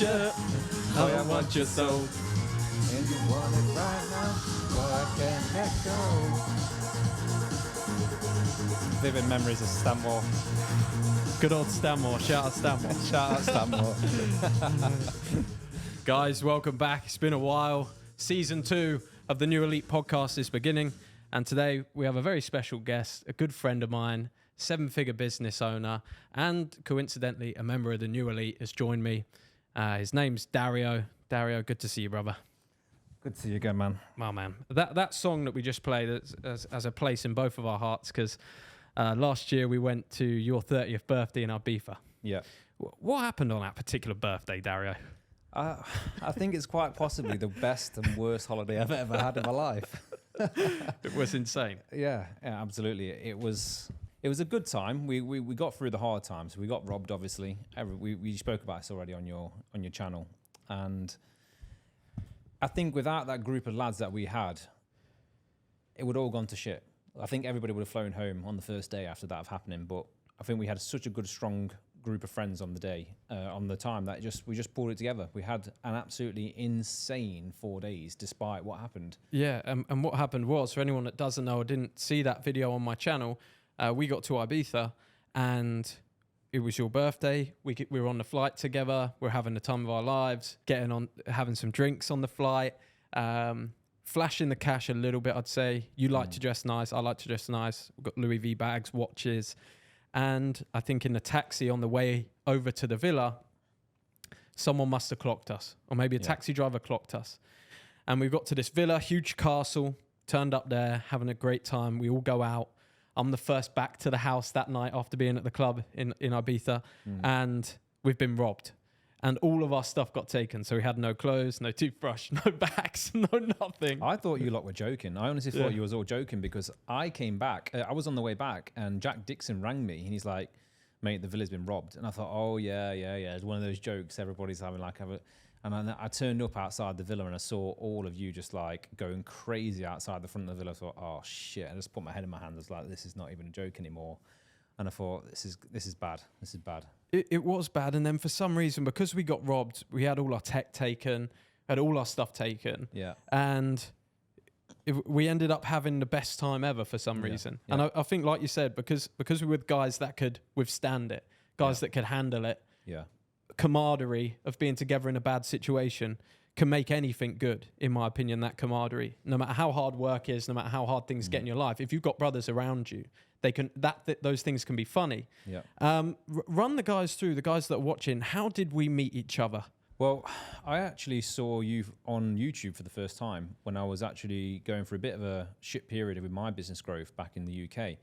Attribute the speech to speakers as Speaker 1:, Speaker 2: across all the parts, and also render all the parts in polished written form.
Speaker 1: you. I want your soul.
Speaker 2: And you want it right now, so I can't let go. Vivid memories of Stanmore.
Speaker 1: Good old Stanmore. Shout out Stanmore.
Speaker 2: Shout out Stanmore.
Speaker 1: Guys, welcome back. It's been a while. Season 2 of the New Elite podcast is beginning. And today we have a very special guest, a good friend of mine, 7-figure business owner, and coincidentally, a member of the New Elite has joined me. His name's Dario. Dario, good to see you, brother.
Speaker 2: Good to see you again, man.
Speaker 1: Oh, man. That song that we just played has a place in both of our hearts because last year we went to your 30th birthday in IBIZA.
Speaker 2: Yeah.
Speaker 1: What happened on that particular birthday, Dario?
Speaker 2: I think it's quite possibly the best and worst holiday I've ever had in my life.
Speaker 1: It was insane.
Speaker 2: Yeah, absolutely. It was a good time. We got through the hard times. We got robbed, obviously. We spoke about this already on your channel, and I think without that group of lads that we had, it would all gone to shit. I think everybody would have flown home on the first day after that happening. But I think we had such a good, strong group of friends on the day, on the time, that we just pulled it together. We had an absolutely insane 4 days despite what happened.
Speaker 1: Yeah, and what happened was, for anyone that doesn't know or didn't see that video on my channel, we got to Ibiza and it was your birthday. We were on the flight together. We're having the time of our lives, having some drinks on the flight, flashing the cash a little bit, I'd say. You like to dress nice. I like to dress nice. We've got Louis V bags, watches. And I think in the taxi on the way over to the villa, someone must have clocked us, or maybe a taxi driver clocked us. And we got to this villa, huge castle, turned up there, having a great time. We all go out. I'm the first back to the house that night after being at the club in Ibiza, and we've been robbed. And all of our stuff got taken. So we had no clothes, no toothbrush, no bags, no nothing.
Speaker 2: I thought you lot were joking. I honestly thought you was all joking because I came back. I was on the way back and Jack Dixon rang me and he's like, mate, the villa's been robbed. And I thought, oh, yeah. It's one of those jokes everybody's having and I turned up outside the villa and I saw all of you just like going crazy outside the front of the villa. I thought, oh, shit. I just put my head in my hands. I was like, this is not even a joke anymore. And I thought, this is bad. This is bad.
Speaker 1: It was bad. And then for some reason, because we got robbed, we had all our tech taken, had all our stuff taken.
Speaker 2: Yeah.
Speaker 1: And we ended up having the best time ever for some reason. Yeah. And I think, like you said, because we were with guys that could withstand it, guys that could handle it.
Speaker 2: Yeah.
Speaker 1: Camaraderie of being together in a bad situation can make anything good, in my opinion, that camaraderie. No matter how hard work is, no matter how hard things get in your life, if you've got brothers around you, they can those things can be funny.
Speaker 2: Yeah.
Speaker 1: Run the guys through, the guys that are watching. How did we meet each other?
Speaker 2: Well, I actually saw you on YouTube for the first time when I was actually going through a bit of a shit period with my business growth back in the UK.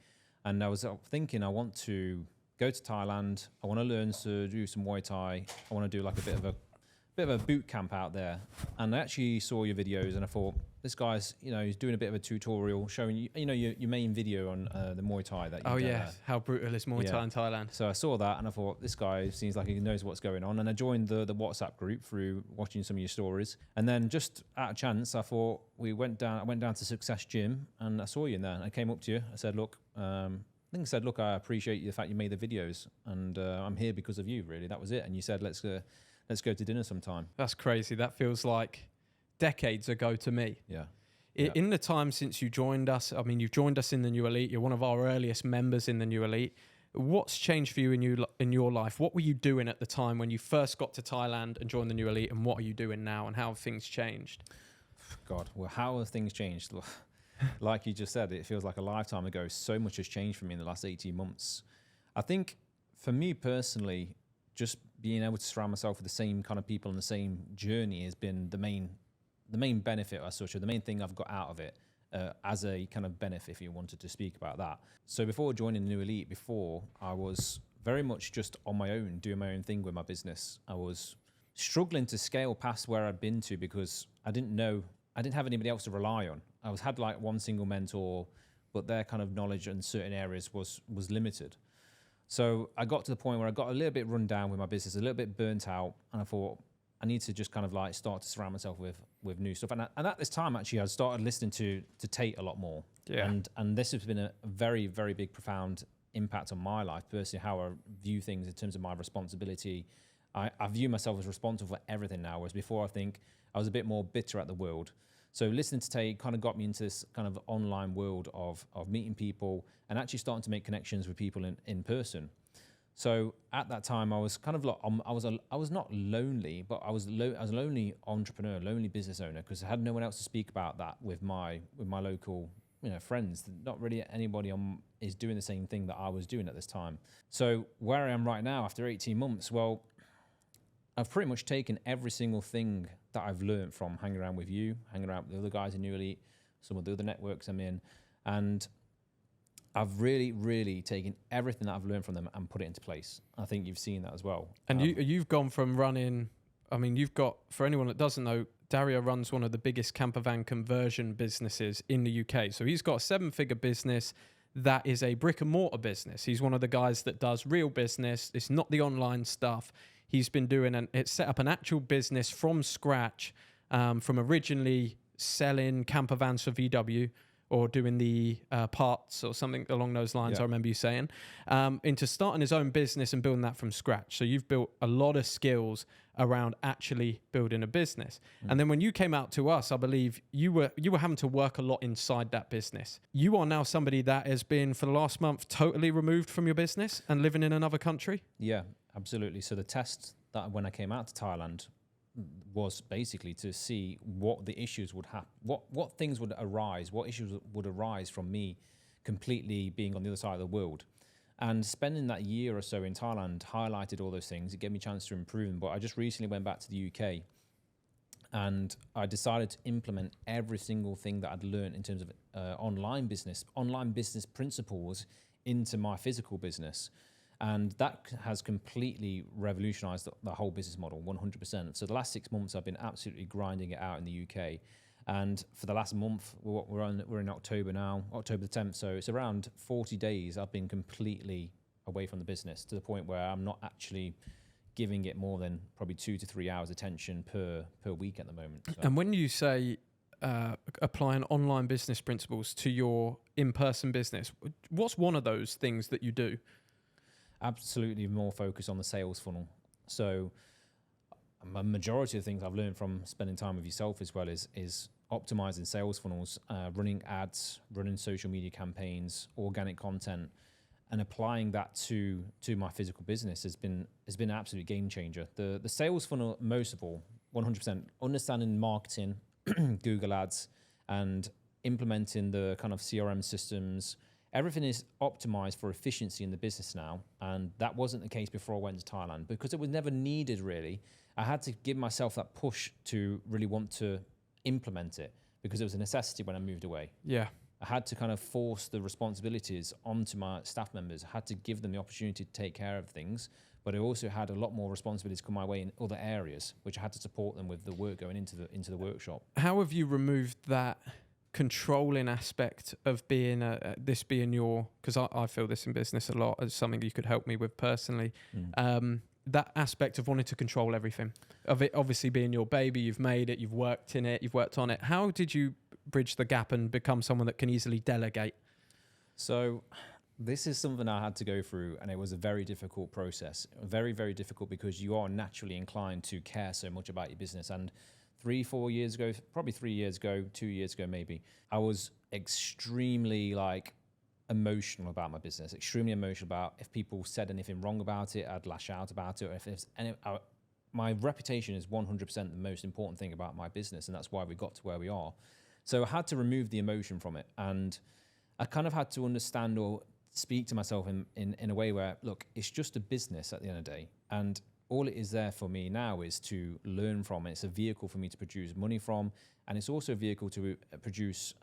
Speaker 2: And I was thinking I want to go to Thailand. I want to learn to do some Muay Thai. I want to do like a bit of a boot camp out there. And I actually saw your videos and I thought, this guy's, he's doing a bit of a tutorial showing you, your main video on the Muay Thai that you've done.
Speaker 1: Oh, yeah. How brutal is Muay Thai in Thailand?
Speaker 2: So I saw that and I thought, this guy seems like he knows what's going on. And I joined the WhatsApp group through watching some of your stories. And then just out of chance, I thought I went down to Success Gym and I saw you in there. And I came up to you. I said, look, I appreciate the fact you made the videos and I'm here because of you, really. That was it. And you said, let's go to dinner sometime.
Speaker 1: That's crazy. That feels like decades ago to me.
Speaker 2: Yeah.
Speaker 1: In the time since you joined us, I mean, you've joined us in the New Elite. You're one of our earliest members in the New Elite. What's changed for you in your life? What were you doing at the time when you first got to Thailand and joined the New Elite? And what are you doing now? And how have things changed?
Speaker 2: God, well, how have things changed? Like you just said, it feels like a lifetime ago. So much has changed for me in the last 18 months. I think for me personally, just being able to surround myself with the same kind of people on the same journey has been the main benefit as such, or the main thing I've got out of it as a kind of benefit, if you wanted to speak about that. So before joining the New Elite, I was very much just on my own, doing my own thing with my business. I was struggling to scale past where I'd been to because I didn't have anybody else to rely on. I had like one single mentor, but their kind of knowledge in certain areas was limited. So I got to the point where I got a little bit run down with my business, a little bit burnt out, and I thought I need to just kind of like start to surround myself with new stuff. And at this time, actually, I started listening to Tate a lot more.
Speaker 1: Yeah.
Speaker 2: And this has been a very, very big, profound impact on my life personally, how I view things in terms of my responsibility I view myself as responsible for everything now, whereas before I think I was a bit more bitter at the world. So listening to Tay kind of got me into this kind of online world of meeting people and actually starting to make connections with people in person. So at that time, I was kind of like, I was not lonely, but I was a lonely entrepreneur, lonely business owner, because I had no one else to speak about that with my local, friends. Not really anybody is doing the same thing that I was doing at this time. So where I am right now after 18 months, well, I've pretty much taken every single thing that I've learned from hanging around with you, hanging around with the other guys in New Elite, some of the other networks I'm in, and I've really, really taken everything that I've learned from them and put it into place. I think you've seen that as well.
Speaker 1: And you've gone from running, I mean, you've got, for anyone that doesn't know, Dario runs one of the biggest camper van conversion businesses in the UK. So he's got a 7-figure business that is a brick and mortar business. He's one of the guys that does real business. It's not the online stuff. He's been doing it's set up an actual business from scratch, from originally selling camper vans for VW or doing the parts or something along those lines, I remember you saying, into starting his own business and building that from scratch. So you've built a lot of skills around actually building a business. And then when you came out to us, I believe you were having to work a lot inside that business. You are now somebody that has been, for the last month, totally removed from your business and living in another country?
Speaker 2: Yeah, absolutely. So the test that when I came out to Thailand was basically to see what the issues would happen, what things would arise, what issues would arise from me completely being on the other side of the world. And spending that year or so in Thailand highlighted all those things. It gave me a chance to improve them. But I just recently went back to the UK and I decided to implement every single thing that I'd learned in terms of online business principles into my physical business. And that has completely revolutionized the whole business model, 100%. So the last 6 months, I've been absolutely grinding it out in the UK. And for the last month, we're in October now, October the 10th. So it's around 40 days I've been completely away from the business, to the point where I'm not actually giving it more than probably 2 to 3 hours attention per week at the moment. So.
Speaker 1: And when you say applying online business principles to your in-person business, what's one of those things that you do?
Speaker 2: Absolutely more focus on the sales funnel. So a majority of the things I've learned from spending time with yourself as well is optimizing sales funnels, running ads, running social media campaigns, organic content, and applying that to my physical business has been an absolute game changer. The sales funnel, most of all, 100%, understanding marketing, Google ads, and implementing the kind of CRM systems. Everything is optimized for efficiency in the business now, and that wasn't the case before I went to Thailand because it was never needed really. I had to give myself that push to really want to implement it because it was a necessity when I moved away.
Speaker 1: Yeah.
Speaker 2: I had to kind of force the responsibilities onto my staff members. I had to give them the opportunity to take care of things, but I also had a lot more responsibilities come my way in other areas, which I had to support them with the work going into the workshop.
Speaker 1: How have you removed that controlling aspect of being this being your, because I feel this in business a lot as something you could help me with personally, that aspect of wanting to control everything, of it obviously being your baby, you've made it, you've worked in it, you've worked on it. How did you bridge the gap and become someone that can easily delegate?
Speaker 2: So this is something I had to go through, and it was a very difficult process. Very, very difficult because you are naturally inclined to care so much about your business. And 3-4 years ago, probably 3 years ago, 2 years ago maybe, I was extremely emotional about my business, extremely emotional about if people said anything wrong about it, I'd lash out about it. Or my reputation is 100% the most important thing about my business, and that's why we got to where we are. So I had to remove the emotion from it, and I kind of had to understand or speak to myself in a way where, look, it's just a business at the end of the day, and all it is there for me now is to learn from. It's a vehicle for me to produce money from, and it's also a vehicle to produce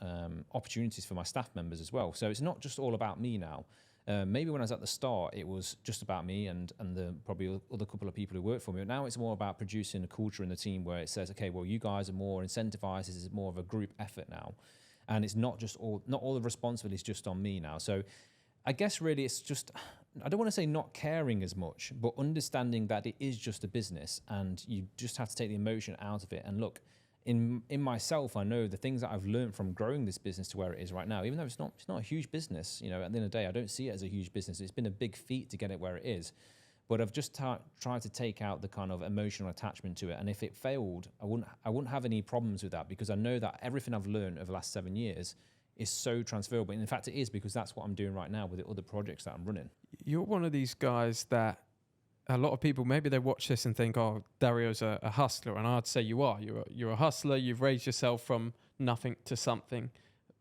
Speaker 2: opportunities for my staff members as well. So it's not just all about me now. Maybe when I was at the start, it was just about me and the probably other couple of people who work for me. But now it's more about producing a culture in the team where it says, okay, well, you guys are more incentivized. This is more of a group effort now, and it's not all the responsibility is just on me now. So I guess really it's just, I don't want to say not caring as much, but understanding that it is just a business and you just have to take the emotion out of it. And look, in myself, I know the things that I've learned from growing this business to where it is right now, even though it's not a huge business, at the end of the day, I don't see it as a huge business. It's been a big feat to get it where it is. But I've just tried to take out the kind of emotional attachment to it. And if it failed, I wouldn't have any problems with that, because I know that everything I've learned over the last 7 years is so transferable. And in fact, it is, because that's what I'm doing right now with the other projects that I'm running.
Speaker 1: You're one of these guys that a lot of people, maybe they watch this and think, oh, Dario's a hustler. And I'd say you are. You're a hustler. You've raised yourself from nothing to something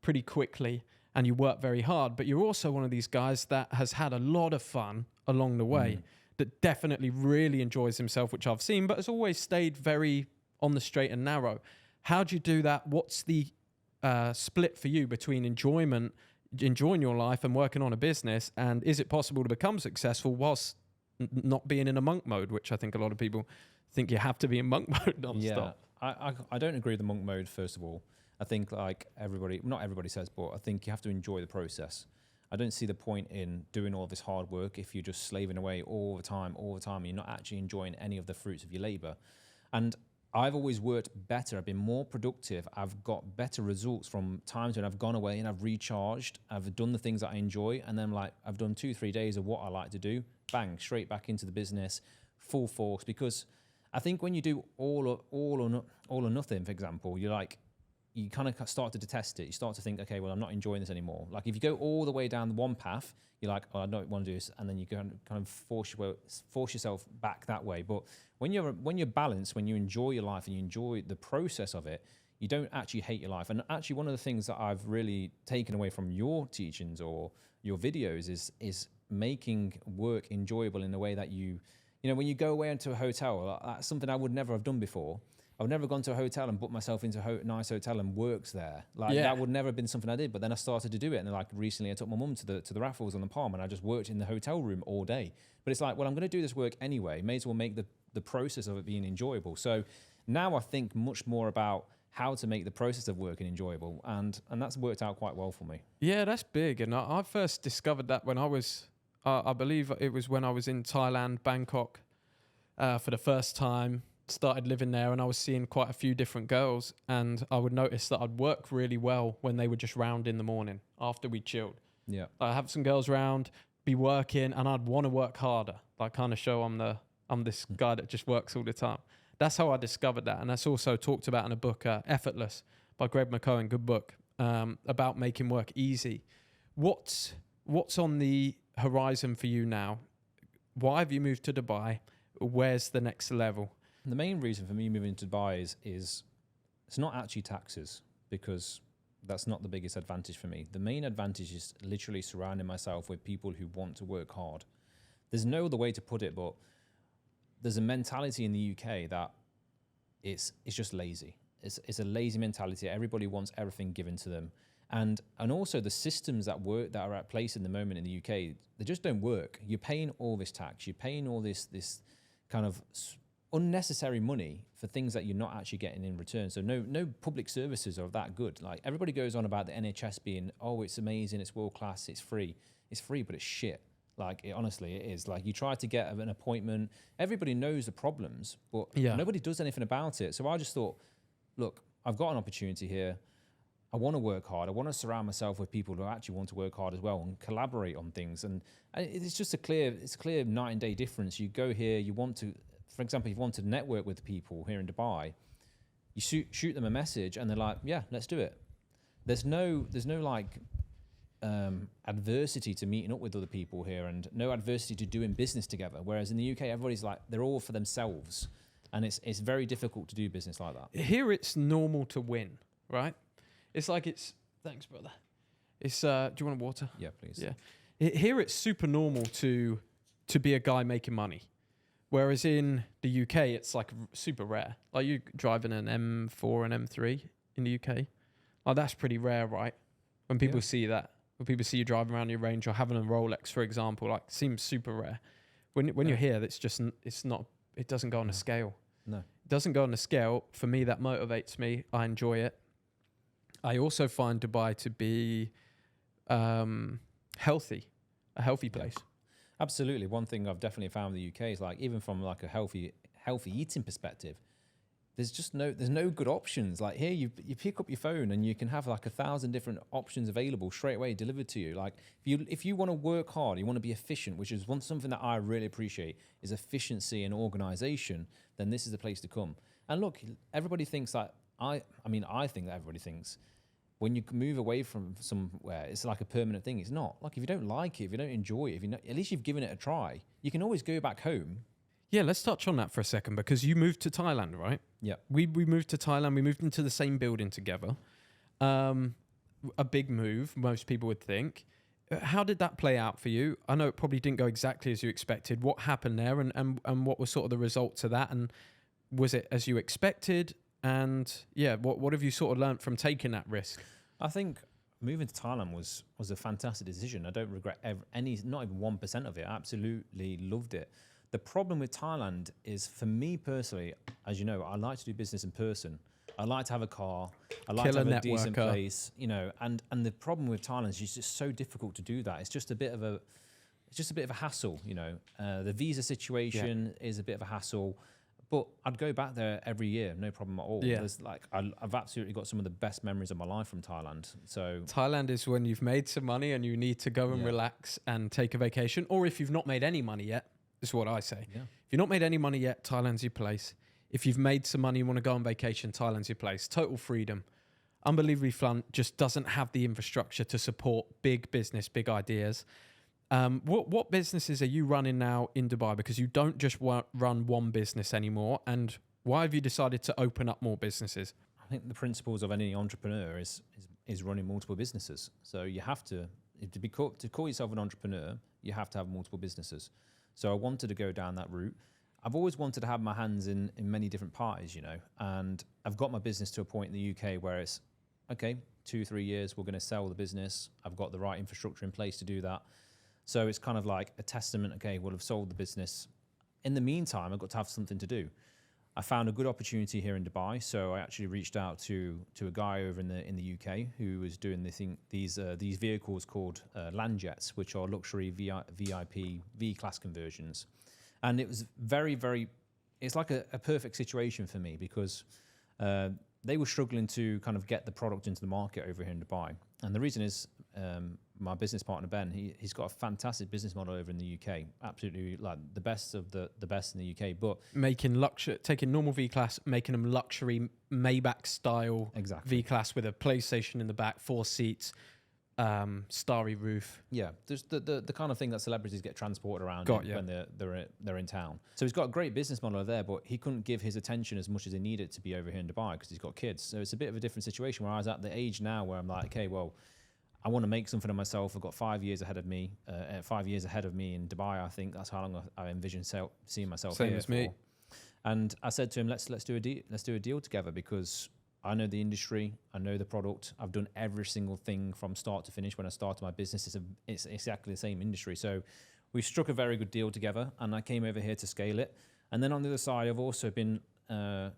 Speaker 1: pretty quickly, and you work very hard. But you're also one of these guys that has had a lot of fun along the way, that definitely really enjoys himself, which I've seen, but has always stayed very on the straight and narrow. How do you do that? What's the split for you between enjoying your life and working on a business? And is it possible to become successful whilst not being in a monk mode, which I think a lot of people think you have to be in monk mode nonstop?
Speaker 2: Yeah, I don't agree with the monk mode, first of all. I think, like not everybody says, but I think you have to enjoy the process. I don't see the point in doing all this hard work if you're just slaving away all the time, and you're not actually enjoying any of the fruits of your labor. And I've always worked better. I've been more productive. I've got better results from times when I've gone away and I've recharged. I've done the things that I enjoy. And then I've done 2-3 days of what I like to do, bang, straight back into the business, full force. Because I think when you do all or nothing, for example, you kind of start to detest it. You start to think, okay, well, I'm not enjoying this anymore. Like if you go all the way down one path, you're like, oh, I don't want to do this, and then you kind of force yourself back that way. But when you're balanced, when you enjoy your life and you enjoy the process of it, you don't actually hate your life. And actually, one of the things that I've really taken away from your teachings or your videos is making work enjoyable in a way that when you go away into a hotel, that's something I would never have done before. I've never gone to a hotel and booked myself into a nice hotel and worked there. That would never have been something I did. But then I started to do it. And recently I took my mum to the raffles on the Palm, and I just worked in the hotel room all day. But it's like, well, I'm going to do this work anyway. May as well make the process of it being enjoyable. So now I think much more about how to make the process of working enjoyable. And that's worked out quite well for me. Yeah,
Speaker 1: that's big. And I first discovered that when I was, I believe it was when I was in Thailand, Bangkok, for the first time. Started living there, and I was seeing quite a few different girls, and I would notice that I'd work really well when they were just round in the morning after we chilled.
Speaker 2: Yeah,
Speaker 1: I'd have some girls round, be working, and I'd want to work harder, kind of show I'm this guy that just works all the time. That's how I discovered that, and that's also talked about in a book, Effortless by Greg McKeown, good book, about making work easy. What's on the horizon for you now? Why have you moved to Dubai? Where's the next level?
Speaker 2: The main reason for me moving to Dubai is it's not actually taxes, because that's not the biggest advantage for me. The main advantage is literally surrounding myself with people who want to work hard. There's no other way to put it, but there's a mentality in the UK that it's just lazy. It's a lazy mentality. Everybody wants everything given to them. And also the systems that are at place in the moment in the UK, they just don't work. You're paying all this tax. You're paying all this kind of unnecessary money for things that you're not actually getting in return. So no public services are that good. Like everybody goes on about the NHS being, oh, it's amazing, it's world class, it's free. It's free, but it's shit. Honestly, it is. Like you try to get an appointment, everybody knows the problems, but nobody does anything about it. So I just thought, look, I've got an opportunity here. I want to work hard. I want to surround myself with people who actually want to work hard as well and collaborate on things. And it's just a clear night and day difference. You go here, you want to, for example, if you want to network with people here in Dubai, you shoot them a message and they're like, yeah, let's do it. There's no adversity to meeting up with other people here, and no adversity to doing business together. Whereas in the UK, everybody's like, they're all for themselves, and it's very difficult to do business like that.
Speaker 1: Here it's normal to win, right? It's like thanks, brother. It's do you want water?
Speaker 2: Yeah, please.
Speaker 1: Yeah. Here it's super normal to be a guy making money. Whereas in the UK, it's like super rare. Like you driving an M4 and M3 in the UK, that's pretty rare, right? When people see that, when people see you driving around your range or having a Rolex, for example, seems super rare. When you're here, it doesn't go on a scale.
Speaker 2: No,
Speaker 1: it doesn't go on a scale. For me, that motivates me. I enjoy it. I also find Dubai to be healthy, a healthy place.
Speaker 2: Yeah. Absolutely. One thing I've definitely found in the UK is even from a healthy eating perspective, there's no good options. Like here, you pick up your phone and you can have like 1,000 different options available straight away delivered to you. Like if you want to work hard, you want to be efficient, which is something that I really appreciate is efficiency and organization. Then this is the place to come. And look, everybody thinks that I think that everybody thinks when you move away from somewhere, it's like a permanent thing. It's not. Like if you don't like it, if you don't enjoy it, at least you've given it a try. You can always go back home.
Speaker 1: Yeah, let's touch on that for a second because you moved to Thailand, right?
Speaker 2: Yeah.
Speaker 1: We moved to Thailand. We moved into the same building together. A big move, most people would think. How did that play out for you? I know it probably didn't go exactly as you expected. What happened there and what was sort of the result to that? And was it as you expected? And yeah, what have you sort of learned from taking that risk?
Speaker 2: I think moving to Thailand was a fantastic decision. I don't regret not even 1% of it. I absolutely loved it. The problem with Thailand is, for me personally, as you know, I like to do business in person. I like to have a car. I like to have a decent place, and the problem with Thailand is it's just so difficult to do that. It's just a bit of a hassle, The visa situation is a bit of a hassle. But I'd go back there every year, no problem at all.
Speaker 1: Yeah.
Speaker 2: I've absolutely got some of the best memories of my life from Thailand. So
Speaker 1: Thailand is when you've made some money and you need to go and relax and take a vacation. Or if you've not made any money yet, is what I say.
Speaker 2: Yeah.
Speaker 1: If you've not made any money yet, Thailand's your place. If you've made some money, you want to go on vacation, Thailand's your place. Total freedom. Unbelievably fun, just doesn't have the infrastructure to support big business, big ideas. What businesses are you running now in Dubai? Because you don't just run one business anymore. And why have you decided to open up more businesses?
Speaker 2: I think the principles of any entrepreneur is running multiple businesses. So you have to call yourself an entrepreneur, you have to have multiple businesses. So I wanted to go down that route. I've always wanted to have my hands in many different parties, and I've got my business to a point in the UK where it's, okay, 2-3 years, we're going to sell the business. I've got the right infrastructure in place to do that. So it's kind of like a testament, okay, we'll have sold the business. In the meantime, I've got to have something to do. I found a good opportunity here in Dubai, so I actually reached out to a guy over in the UK who was doing these vehicles called land jets, which are luxury VIP V-class conversions. And it was very, very, it's like a perfect situation for me because they were struggling to kind of get the product into the market over here in Dubai. And the reason is my business partner, Ben, he's got a fantastic business model over in the UK. Absolutely like the best of the best in the UK. But
Speaker 1: taking normal V-Class, making them luxury Maybach style V-Class with a PlayStation in the back, 4 seats, starry roof.
Speaker 2: Yeah, there's the kind of thing that celebrities get transported around when they're in town. So he's got a great business model there, but he couldn't give his attention as much as he needed to be over here in Dubai because he's got kids. So it's a bit of a different situation where I was at the age now where I'm like, okay, well, I want to make something of myself. I've got 5 years ahead of me. 5 years ahead of me in Dubai. I think that's how long I envision seeing myself.
Speaker 1: Same
Speaker 2: here
Speaker 1: as me.
Speaker 2: And I said to him, let's do a deal. Let's do a deal together because I know the industry. I know the product. I've done every single thing from start to finish. When I started my business, it's exactly the same industry. So we struck a very good deal together, and I came over here to scale it. And then on the other side, I've also been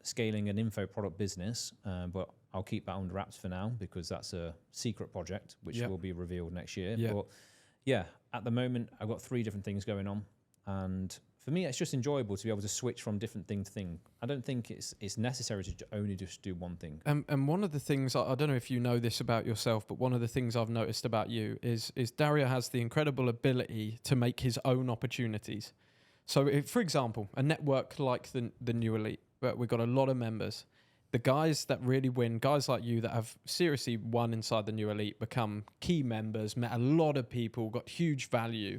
Speaker 2: scaling an info product business, but I'll keep that under wraps for now because that's a secret project, which will be revealed next year.
Speaker 1: Yep.
Speaker 2: But yeah, at the moment, I've got 3 different things going on. And for me, it's just enjoyable to be able to switch from different thing to thing. I don't think it's necessary to only just do one thing.
Speaker 1: And one of the things, I don't know if you know this about yourself, but one of the things I've noticed about you is Dario has the incredible ability to make his own opportunities. So if, for example, a network like the New Elite, where we've got a lot of members, the guys that really win, guys like you that have seriously won inside the New Elite, become key members, met a lot of people, got huge value.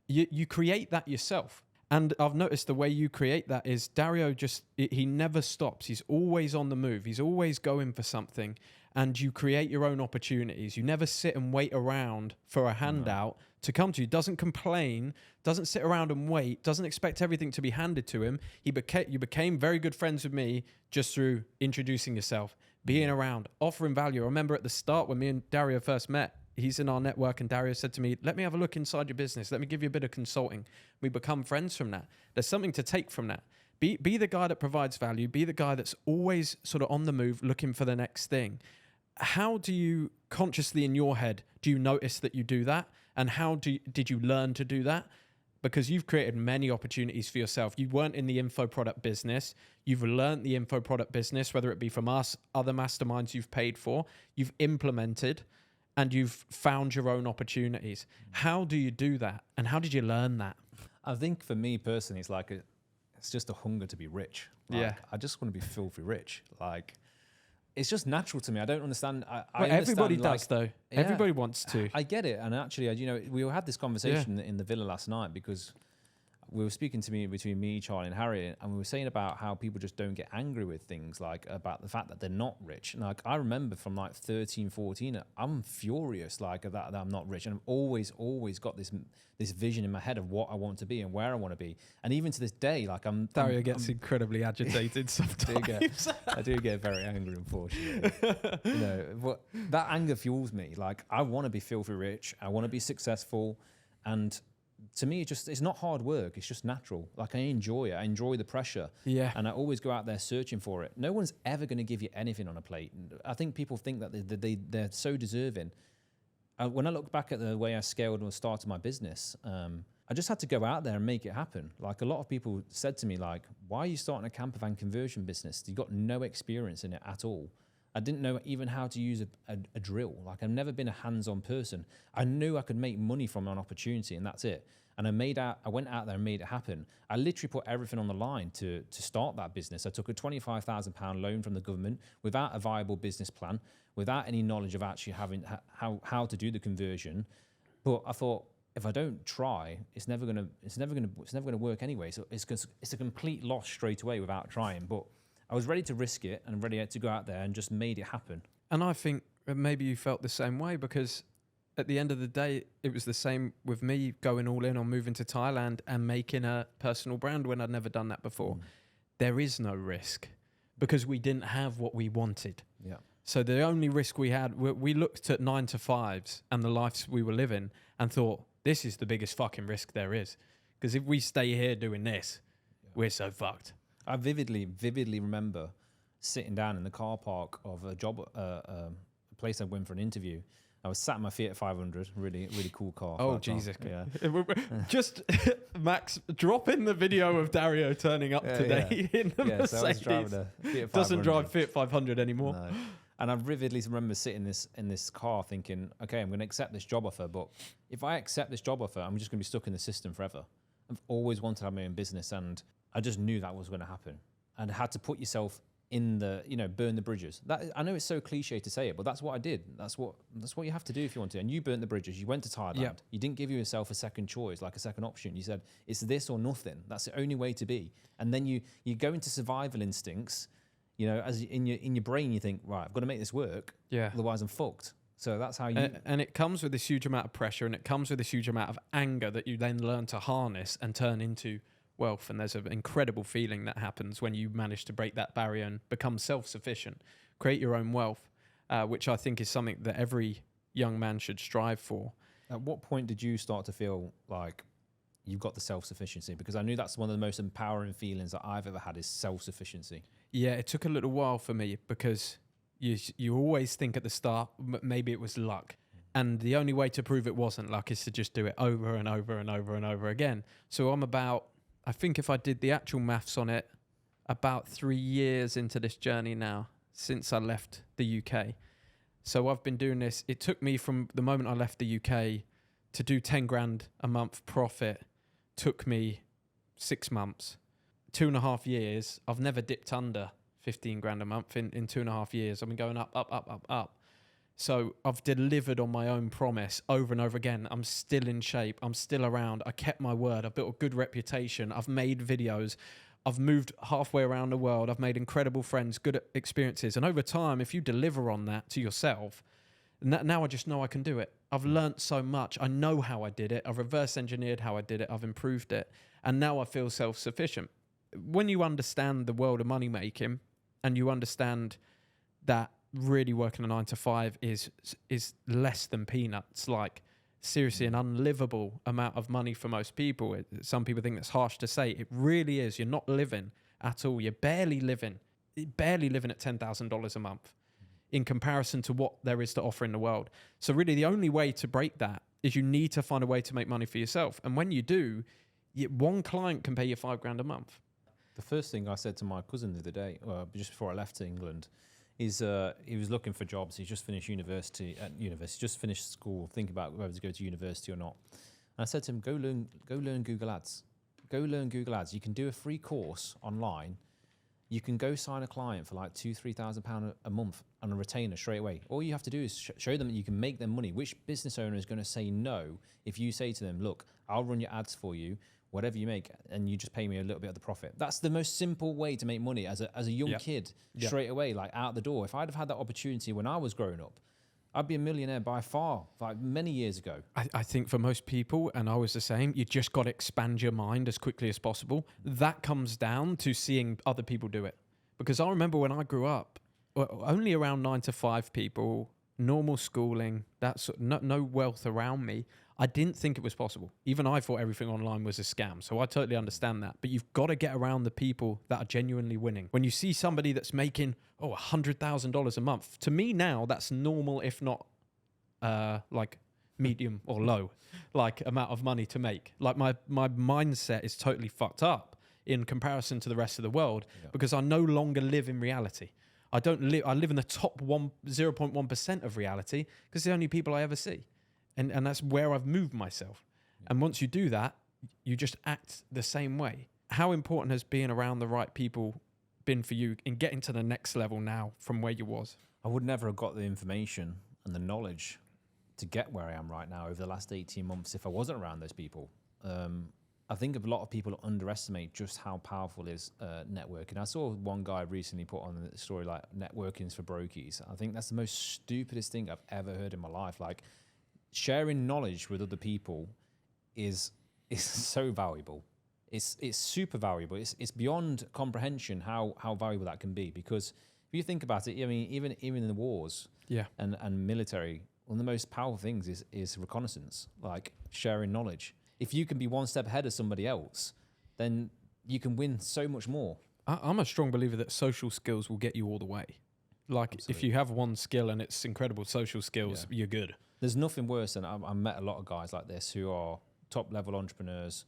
Speaker 1: You create that yourself. And I've noticed the way you create that is Dario he never stops. He's always on the move. He's always going for something. And you create your own opportunities. You never sit and wait around for a handout to come to you. Doesn't complain, doesn't sit around and wait, doesn't expect everything to be handed to him. You became very good friends with me just through introducing yourself, being around, offering value. I remember at the start when me and Dario first met, he's in our network and Dario said to me, let me have a look inside your business. Let me give you a bit of consulting. We become friends from that. There's something to take from that. Be the guy that provides value. Be the guy that's always sort of on the move, looking for the next thing. How do you consciously in your head, do you notice that you do that? And how did you learn to do that? because you've created many opportunities for yourself. You weren't in the info product business. You've learned the info product business, whether it be from us, other masterminds you've paid for, you've implemented, and you've found your own opportunities. How do you do that? And how did you learn that?
Speaker 2: I think for me personally, it's just a hunger to be rich. Like, I just want to be filthy rich. Like, it's just natural to me. I don't understand. I understand,
Speaker 1: everybody
Speaker 2: like,
Speaker 1: does, though.
Speaker 2: yeah,
Speaker 1: Everybody wants to.
Speaker 2: I get it. And actually, we had this conversation in the villa last night because we were speaking between me, Charlie, and Harry, and we were saying about how people just don't get angry with things, like about the fact that they're not rich. And like, I remember from like 13, 14, I'm furious like that I'm not rich. And I've always got this vision in my head of what I want to be and where I want to be. And even to this day, like
Speaker 1: Dario gets incredibly agitated sometimes.
Speaker 2: I do get very angry, unfortunately. But that anger fuels me. Like, I want to be filthy rich. I want to be successful. And to me, it's not hard work. It's just natural. Like, I enjoy it. I enjoy the pressure.
Speaker 1: Yeah.
Speaker 2: And I always go out there searching for it. No one's ever going to give you anything on a plate. I think people think that they're so deserving. When I look back at the way I scaled and started my business, I just had to go out there and make it happen. Like, a lot of people said to me, like, why are you starting a camper van conversion business? You've got no experience in it at all. I didn't know even how to use a drill. Like, I've never been a hands-on person. I knew I could make money from an opportunity, and that's it. And I went out there and made it happen. I literally put everything on the line to start that business. I took a £25,000 loan from the government without a viable business plan, without any knowledge of actually having how to do the conversion. But I thought, if I don't try, it's never gonna work anyway. So it's a complete loss straight away without trying. But I was ready to risk it and ready to go out there and just made it happen.
Speaker 1: And I think maybe you felt the same way, because at the end of the day, it was the same with me going all in on moving to Thailand and making a personal brand when I'd never done that before. There is no risk because we didn't have what we wanted.
Speaker 2: Yeah.
Speaker 1: So the only risk we had, we looked at 9 to 5s and the lives we were living and thought, this is the biggest fucking risk there is. Because if we stay here doing this, we're so fucked.
Speaker 2: I vividly remember sitting down in the car park of a place I went for an interview. I was sat in my Fiat 500, really cool car.
Speaker 1: Oh, Jesus.
Speaker 2: Yeah.
Speaker 1: Just, Max, drop in the video of Dario turning up today in the Mercedes.
Speaker 2: So I was driving a Fiat 500.
Speaker 1: Doesn't drive Fiat 500 anymore.
Speaker 2: No. And I vividly remember sitting in this car thinking, okay, I'm going to accept this job offer, but if I accept this job offer, I'm just going to be stuck in the system forever. I've always wanted to have my own business, and I just knew that was going to happen. And I had to put yourself in the, burn the bridges. That, I know it's so cliche to say it, but that's what I did. That's what you have to do if you want to. And you burnt the bridges. You went to Thailand.
Speaker 1: Yep.
Speaker 2: You didn't give yourself a second choice, like a second option. You said, it's this or nothing. That's the only way to be. And then you go into survival instincts. As in your brain, you think, right, I've got to make this work. Yeah. Otherwise, I'm fucked. So that's how you.
Speaker 1: And it comes with this huge amount of pressure, and it comes with this huge amount of anger that you then learn to harness and turn into wealth. And there's an incredible feeling that happens when you manage to break that barrier and become self-sufficient, create your own wealth, which I think is something that every young man should strive for.
Speaker 2: At what point did you start to feel like you've got the self-sufficiency? Because I knew that's one of the most empowering feelings that I've ever had, is self-sufficiency.
Speaker 1: Yeah, it took a little while for me, because you always think at the start, maybe it was luck. And the only way to prove it wasn't luck is to just do it over and over and over and over again. So I think if I did the actual maths on it, about 3 years into this journey now, since I left the UK. So I've been doing this. It took me from the moment I left the UK to do 10 grand a month profit, took me 6 months. 2.5 years, I've never dipped under 15 grand a month in 2.5 years. I've been going up. So I've delivered on my own promise over and over again. I'm still in shape. I'm still around. I kept my word. I've built a good reputation. I've made videos. I've moved halfway around the world. I've made incredible friends, good experiences. And over time, if you deliver on that to yourself, now I just know I can do it. I've learnt so much. I know how I did it. I've reverse engineered how I did it. I've improved it. And now I feel self-sufficient. When you understand the world of money making, and you understand that really working a 9 to 5 is less than peanuts, like seriously an unlivable amount of money for most people. Some people think that's harsh to say. It really is. You're not living at all. You're barely living at $10,000 a month in comparison to what there is to offer in the world. So really the only way to break that is you need to find a way to make money for yourself. And when you do, one client can pay you $5,000 a month.
Speaker 2: The first thing I said to my cousin the other day, just before I left to England, is he was looking for jobs. He's just finished university, just finished school, thinking about whether to go to university or not. And I said to him, go learn Google Ads. Go learn Google Ads. You can do a free course online. You can go sign a client for like £2,000-3,000 a month on a retainer straight away. All you have to do is show them that you can make them money. Which business owner is going to say no if you say to them, look, I'll run your ads for you, whatever you make, and you just pay me a little bit of the profit. That's the most simple way to make money as a young kid straight away, like out the door. If I'd have had that opportunity when I was growing up, I'd be a millionaire by far, like many years ago.
Speaker 1: I think for most people, and I was the same, you just got to expand your mind as quickly as possible. That comes down to seeing other people do it. Because I remember when I grew up, only around 9 to 5 people, normal schooling, that's no wealth around me. I didn't think it was possible. Even I thought everything online was a scam. So I totally understand that. But you've got to get around the people that are genuinely winning. When you see somebody that's making, $100,000 a month, to me now, that's normal, if not like medium or low, like amount of money to make. Like my mindset is totally fucked up in comparison to the rest of the world because I no longer live in reality. I live in the top 0.1% of reality because the only people I ever see. And that's where I've moved myself. And once you do that, you just act the same way. How important has being around the right people been for you in getting to the next level now from where you was?
Speaker 2: I would never have got the information and the knowledge to get where I am right now over the last 18 months if I wasn't around those people. I think a lot of people underestimate just how powerful is networking. I saw one guy recently put on the story like networking's for brokeys. I think that's the most stupidest thing I've ever heard in my life. Like, sharing knowledge with other people is so valuable. It's super valuable. It's beyond comprehension how valuable that can be. Because if you think about it, I mean, even in the wars and military, one of the most powerful things is reconnaissance, like sharing knowledge. If you can be one step ahead of somebody else, then you can win so much more.
Speaker 1: I'm a strong believer that social skills will get you all the way. Like, absolutely. If you have one skill and it's incredible social skills, you're good. There's
Speaker 2: nothing worse than I've met a lot of guys like this who are top level entrepreneurs,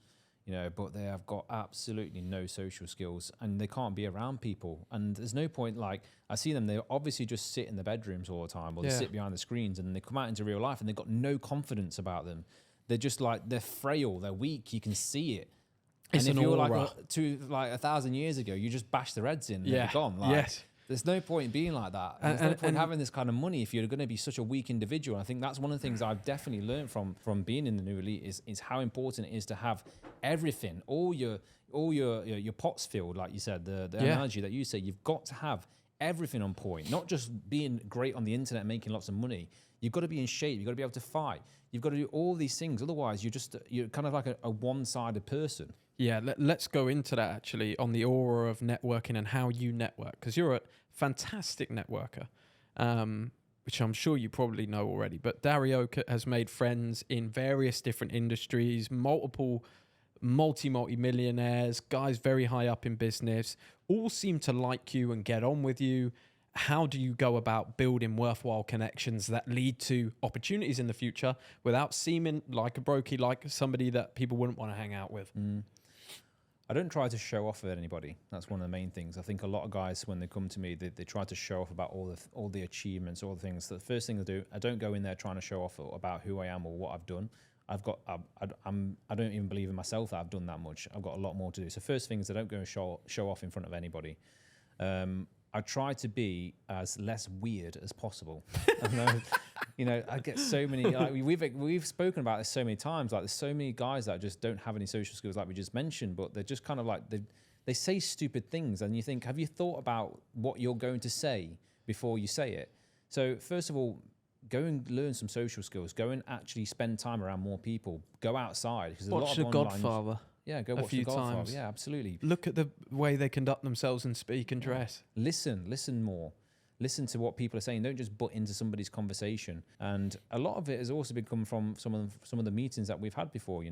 Speaker 2: but they have got absolutely no social skills and they can't be around people. And there's no point, like, I see them, they obviously just sit in the bedrooms all the time or they sit behind the screens and they come out into real life and they've got no confidence about them. They're just like, they're frail, they're weak, you can see it.
Speaker 1: It's
Speaker 2: and if
Speaker 1: you're
Speaker 2: like 1,000 years ago, you just bash the Reds in and they're gone. Like, there's no point in being like that. There's no point in having this kind of money if you're going to be such a weak individual. I think that's one of the things I've definitely learned from being in the new elite is how important it is to have everything, all your pots filled, like you said, the analogy that you say. You've got to have everything on point, not just being great on the internet and making lots of money. You've got to be in shape. You've got to be able to fight. You've got to do all these things. Otherwise, you're kind of like a one-sided person.
Speaker 1: Yeah, let's go into that actually on the aura of networking and how you network, because you're a fantastic networker, which I'm sure you probably know already. But Dario has made friends in various different industries, multiple multi-millionaires, guys very high up in business, all seem to like you and get on with you. How do you go about building worthwhile connections that lead to opportunities in the future without seeming like a brokey, like somebody that people wouldn't want to hang out with?
Speaker 2: I don't try to show off at anybody. That's one of the main things. I think a lot of guys, when they come to me, they try to show off about all the achievements, all the things. The first thing I do, I don't go in there trying to show off about who I am or what I've done. I don't even believe in myself that I've done that much. I've got a lot more to do. So first thing is I don't go and show off in front of anybody. I try to be as less weird as possible. I get so many, like we've spoken about this so many times, like there's so many guys that just don't have any social skills like we just mentioned, but they're just kind of like, they say stupid things and you think, have you thought about what you're going to say before you say it? So first of all, go and learn some social skills, go and actually spend time around more people, go outside.
Speaker 1: Watch The Godfather.
Speaker 2: Yeah, go watch The Godfather. Yeah, absolutely.
Speaker 1: Look at the way they conduct themselves and speak and dress.
Speaker 2: Listen more. Listen to what people are saying. Don't just butt into somebody's conversation. And a lot of it has also become from some of the meetings that we've had before,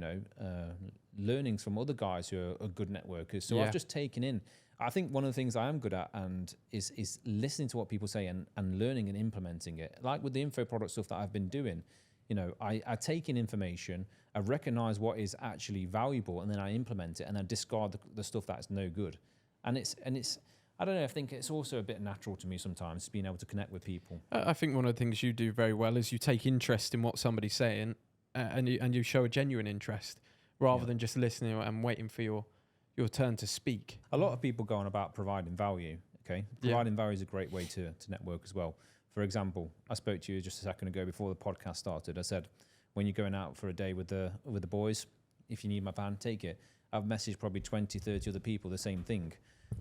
Speaker 2: learnings from other guys who are good networkers. So I've just taken in. I think one of the things I am good at and is listening to what people say and learning and implementing it. Like with the info product stuff that I've been doing, I take in information, I recognize what is actually valuable, and then I implement it, and then discard the stuff that's no good. And it's I don't know, I think it's also a bit natural to me sometimes, being able to connect with people.
Speaker 1: I think one of the things you do very well is you take interest in what somebody's saying, and you show a genuine interest rather than just listening and waiting for your turn to speak.
Speaker 2: A lot of people go on about providing value. Okay, providing value is a great way to network as well. For example, I spoke to you just a second ago before the podcast started. I said, when you're going out for a day with the boys, if you need my van, take it. I've messaged probably 20, 30 other people the same thing.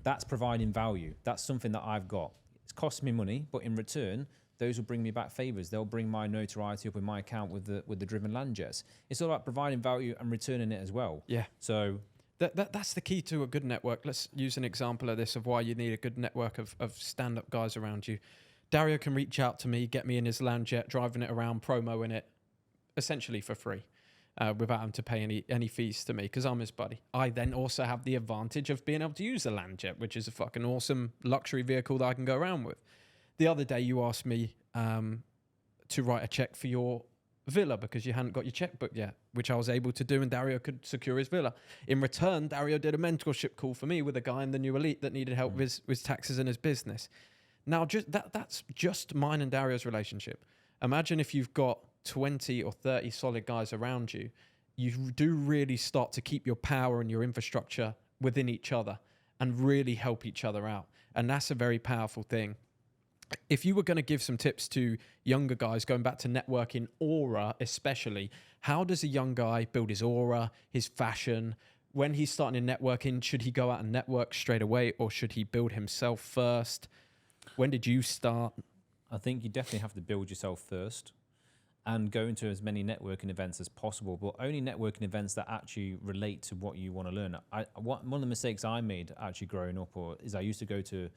Speaker 2: That's providing value. That's something that I've got. It's cost me money, but in return, those will bring me back favors. They'll bring my notoriety up in my account with the driven land jets. It's all about providing value and returning it as well.
Speaker 1: Yeah.
Speaker 2: So
Speaker 1: that's the key to a good network. Let's use an example of this, of why you need a good network of stand-up guys around you. Dario can reach out to me, get me in his land jet, driving it around, promoing it, essentially for free. Without having to pay any fees to me, because I'm his buddy. I then also have the advantage of being able to use the land jet, which is a fucking awesome luxury vehicle that I can go around with. The other day you asked me to write a check for your villa because you hadn't got your checkbook yet, which I was able to do, and Dario could secure his villa. In return, Dario did a mentorship call for me with a guy in the New Elite that needed help with his taxes and his business. Now, that's just mine and Dario's relationship. Imagine if you've got 20 or 30 solid guys around you, you do really start to keep your power and your infrastructure within each other and really help each other out. And that's a very powerful thing. If you were going to give some tips to younger guys, going back to networking, aura especially, how does a young guy build his aura, his fashion? When he's starting in networking, should he go out and network straight away, or should he build himself first? When did you start?
Speaker 2: I think you definitely have to build yourself first and go into as many networking events as possible, but only networking events that actually relate to what you want to learn. One of the mistakes I made actually growing up is I used to go to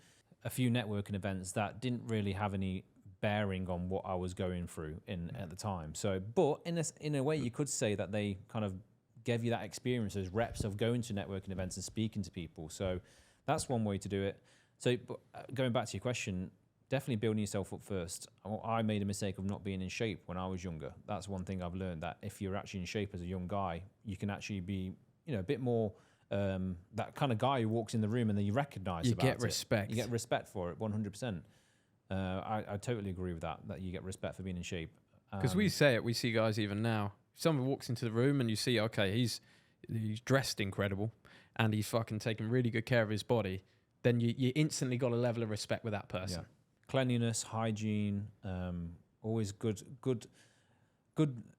Speaker 2: a few networking events that didn't really have any bearing on what I was going through at the time. So, but in a way, you could say that they kind of gave you that experience as reps of going to networking events and speaking to people. So that's one way to do it. So going back to your question, definitely building yourself up first. I made a mistake of not being in shape when I was younger. That's one thing I've learned, that if you're actually in shape as a young guy, you can actually be, a bit more that kind of guy who walks in the room and then you recognize
Speaker 1: you get respect.
Speaker 2: You get respect for it, 100%. I totally agree with that you get respect for being in shape.
Speaker 1: Because we see guys even now. If someone walks into the room and you see, okay, he's dressed incredible and he's fucking taking really good care of his body, then you instantly got a level of respect with that person.
Speaker 2: Yeah. Cleanliness, hygiene, always good.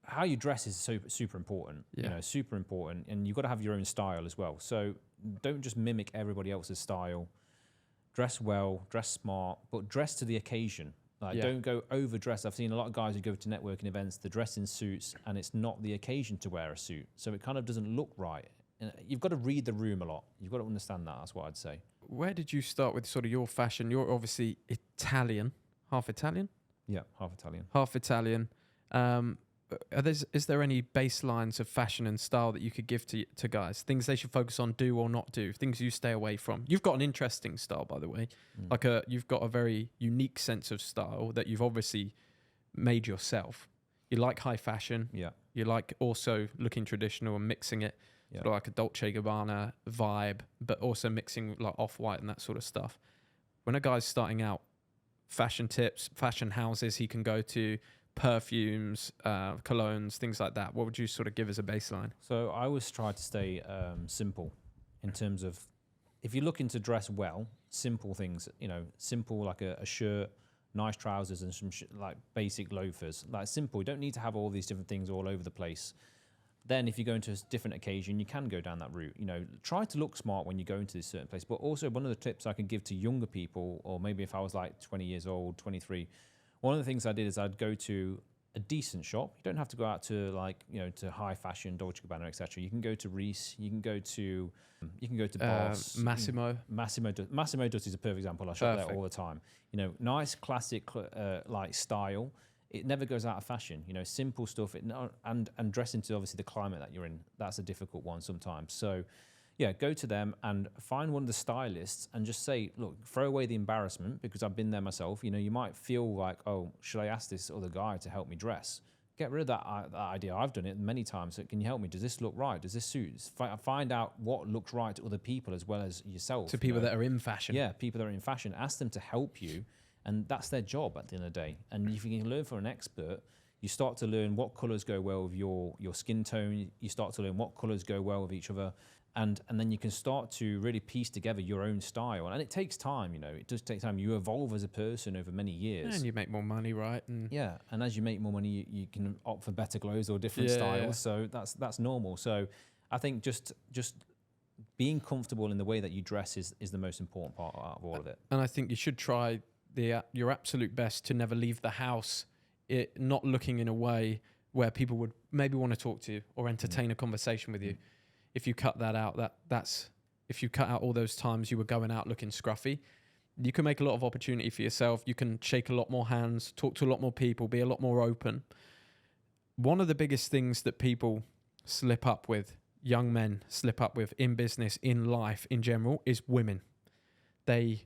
Speaker 2: How you dress is super important.
Speaker 1: Yeah.
Speaker 2: Super important, and you've got to have your own style as well. So don't just mimic everybody else's style. Dress well, dress smart, but dress to the occasion. Don't go overdressed. I've seen a lot of guys who go to networking events, they dress in suits, and it's not the occasion to wear a suit, so it kind of doesn't look right. And you've got to read the room a lot. You've got to understand that. That's what I'd say.
Speaker 1: Where did you start with sort of your fashion? You're obviously Italian, half Italian?
Speaker 2: Yeah, half Italian.
Speaker 1: Half Italian. Is there any baselines of fashion and style that you could give to guys? Things they should focus on, do or not do? Things you stay away from? You've got an interesting style, by the way. You've got a very unique sense of style that you've obviously made yourself. You like high fashion.
Speaker 2: Yeah.
Speaker 1: You like also looking traditional and mixing it.
Speaker 2: Yeah.
Speaker 1: Sort of like a Dolce & Gabbana vibe, but also mixing like off-white and that sort of stuff. When a guy's starting out, fashion tips, fashion houses he can go to, perfumes, colognes, things like that. What would you sort of give as a baseline?
Speaker 2: So I always try to stay simple in terms of, if you're looking to dress well, simple things, simple like a shirt, nice trousers and some like basic loafers, like simple. You don't need to have all these different things all over the place. Then if you go into a different occasion, you can go down that route. Try to look smart when you go into this certain place. But also one of the tips I can give to younger people, or maybe if I was like 20 years old, 23, one of the things I did is I'd go to a decent shop. You don't have to go out to to high fashion, Dolce & Gabbana, etc. You can go to Reiss. You can go to Boss.
Speaker 1: Massimo.
Speaker 2: Massimo Dutti is a perfect example. I shop there all the time. Nice classic like style. It never goes out of fashion. Simple stuff. And dress into obviously the climate that you're in. That's a difficult one sometimes. So yeah, go to them and find one of the stylists and just say, look, throw away the embarrassment, because I've been there myself. You might feel like, oh, should I ask this other guy to help me dress? get rid of that idea. I've done it many times. So can you help me? Does this look right? Does this suit? Find out what looks right to other people as well as yourself.
Speaker 1: To people that are in fashion.
Speaker 2: Yeah, people that are in fashion. Ask them to help you, and that's their job at the end of the day. And if you can learn from an expert, you start to learn what colours go well with your skin tone. You start to learn what colours go well with each other. And then you can start to really piece together your own style. And it takes time, you know. It does take time. You evolve as a person over many years.
Speaker 1: And you make more money, right? And
Speaker 2: yeah, and as you make more money, you can opt for better clothes or different styles. So that's normal. So I think just being comfortable in the way that you dress is the most important part out of all of it.
Speaker 1: And I think you should try your absolute best to never leave the house, not looking in a way where people would maybe want to talk to you or entertain a conversation with you. If you cut that out, that's if you cut out all those times you were going out looking scruffy, you can make a lot of opportunity for yourself. You can shake a lot more hands, talk to a lot more people, be a lot more open. One of the biggest things that people slip up with, young men slip up with in business, in life in general, is women. They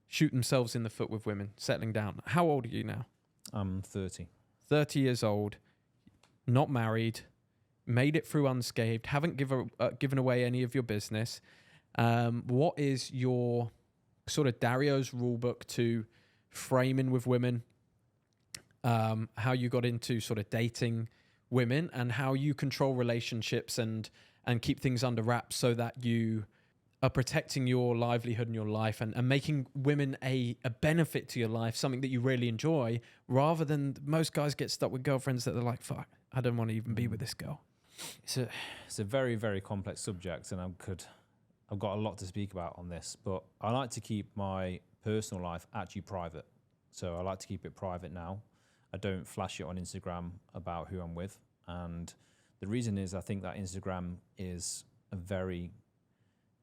Speaker 1: shoot themselves in the foot with women, settling down. How old are you now?
Speaker 2: I'm 30.
Speaker 1: 30 years old, not married, made it through unscathed, haven't given away any of your business. What is your sort of Dario's rule book to framing with women? How you got into sort of dating women and how you control relationships and keep things under wraps so that you are protecting your livelihood and your life and making women a benefit to your life, something that you really enjoy, rather than most guys get stuck with girlfriends that they're like, fuck, I don't want to even be with this girl.
Speaker 2: It's a very, very complex subject, and I've got a lot to speak about on this, but I like to keep my personal life actually private. So I like to keep it private now. I don't flash it on Instagram about who I'm with. And the reason is I think that Instagram is a very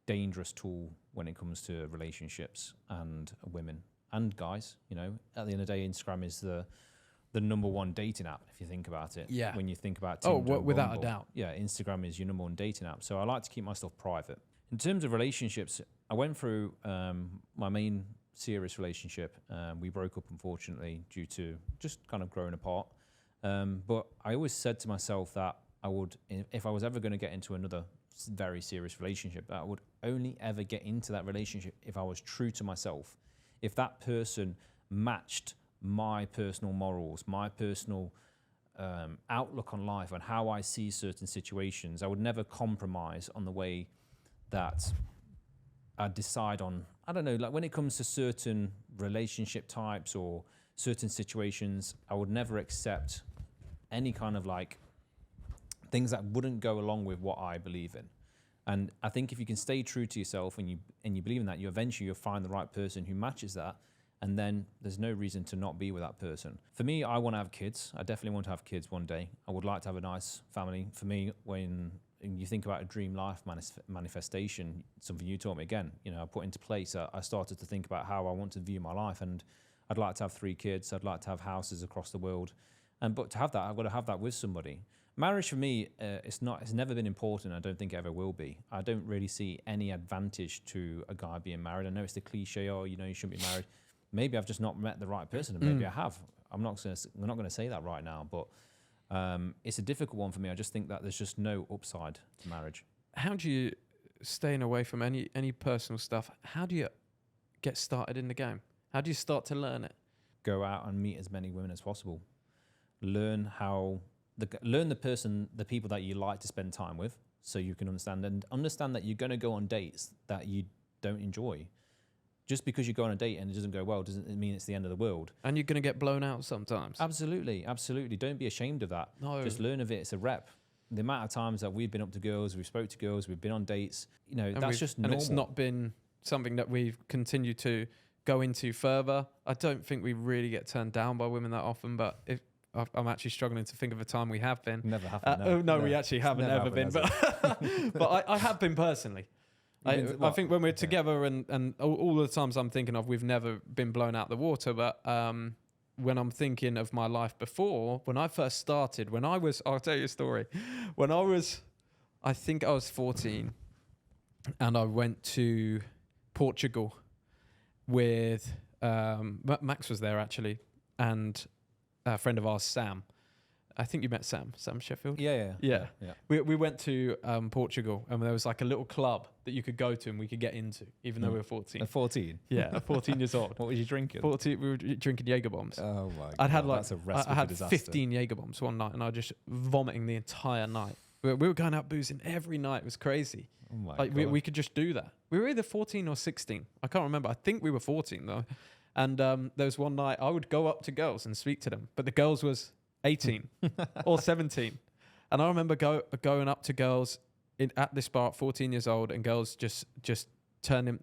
Speaker 2: dangerous tool when it comes to relationships and women and guys. You know, at the end of the day, Instagram is the number one dating app, if you think about it.
Speaker 1: Yeah.
Speaker 2: When you think about Tinder,
Speaker 1: without
Speaker 2: Bumble,
Speaker 1: a doubt.
Speaker 2: Yeah, Instagram is your number one dating app. So I like to keep my stuff private. In terms of relationships, I went through my main serious relationship. We broke up, unfortunately, due to just kind of growing apart. But I always said to myself that I would, if I was ever going to get into another very serious relationship, that I would only ever get into that relationship if I was true to myself. If that person matched my personal morals, my personal outlook on life, on how I see certain situations, I would never compromise on the way that I decide on. I don't know, like when it comes to certain relationship types or certain situations, I would never accept any kind of like things that wouldn't go along with what I believe in. And I think if you can stay true to yourself and you believe in that, you'll find the right person who matches that. And then there's no reason to not be with that person. For me, I want to have kids. I definitely want to have kids one day. I would like to have a nice family. For me, when you think about a dream life manifestation, something you taught me again, I put into place, I started to think about how I want to view my life. And I'd like to have 3 kids. I'd like to have houses across the world. But to have that, I've got to have that with somebody. Marriage for me, it's never been important. I don't think it ever will be. I don't really see any advantage to a guy being married. I know it's the cliche, you shouldn't be married. Maybe I've just not met the right person, and maybe I have. We're not going to say that right now, but it's a difficult one for me. I just think that there's just no upside to marriage.
Speaker 1: How do you, staying away from any personal stuff, how do you get started in the game? How do you start to learn it?
Speaker 2: Go out and meet as many women as possible. Learn the people that you like to spend time with, so you can understand that you're going to go on dates that you don't enjoy. Just because you go on a date and it doesn't go well doesn't mean it's the end of the world. And
Speaker 1: you're going to get blown out sometimes.
Speaker 2: Absolutely, absolutely. Don't be ashamed of that.
Speaker 1: No.
Speaker 2: Just learn of it. It's a rep. The amount of times that we've been up to girls, we've spoke to girls, we've been on dates, that's just normal. And it's not
Speaker 1: been something that we've continued to go into further. I don't think we really get turned down by women that often, but I'm actually struggling to think of a time we have been.
Speaker 2: Never have been.
Speaker 1: We actually haven't ever been. But I have been personally. I think when we're together and all the times I'm thinking of, we've never been blown out the water. But when I'm thinking of my life before, when I first started, I'll tell you a story. I think I was 14 and I went to Portugal with, Max was there actually, and a friend of ours, Sam. I think you met Sam Sheffield.
Speaker 2: Yeah.
Speaker 1: We went to Portugal, and there was like a little club that you could go to and we could get into, even though we were 14.
Speaker 2: At 14?
Speaker 1: Yeah, 14 years old.
Speaker 2: What was you drinking?
Speaker 1: 14, we were drinking Jaeger bombs.
Speaker 2: Oh my god.
Speaker 1: I'd had like
Speaker 2: that's a recipe
Speaker 1: I had
Speaker 2: for disaster.
Speaker 1: 15 Jaeger bombs one night, and I was just vomiting the entire night. We were going out boozing every night. It was crazy.
Speaker 2: Oh my
Speaker 1: Like
Speaker 2: god.
Speaker 1: we could just do that. We were either 14 or 16. I can't remember. I think we were 14 though. And there was one night I would go up to girls and speak to them, but the girls was 18 or 17. And I remember going up to girls at this bar at 14 years old, and girls just turning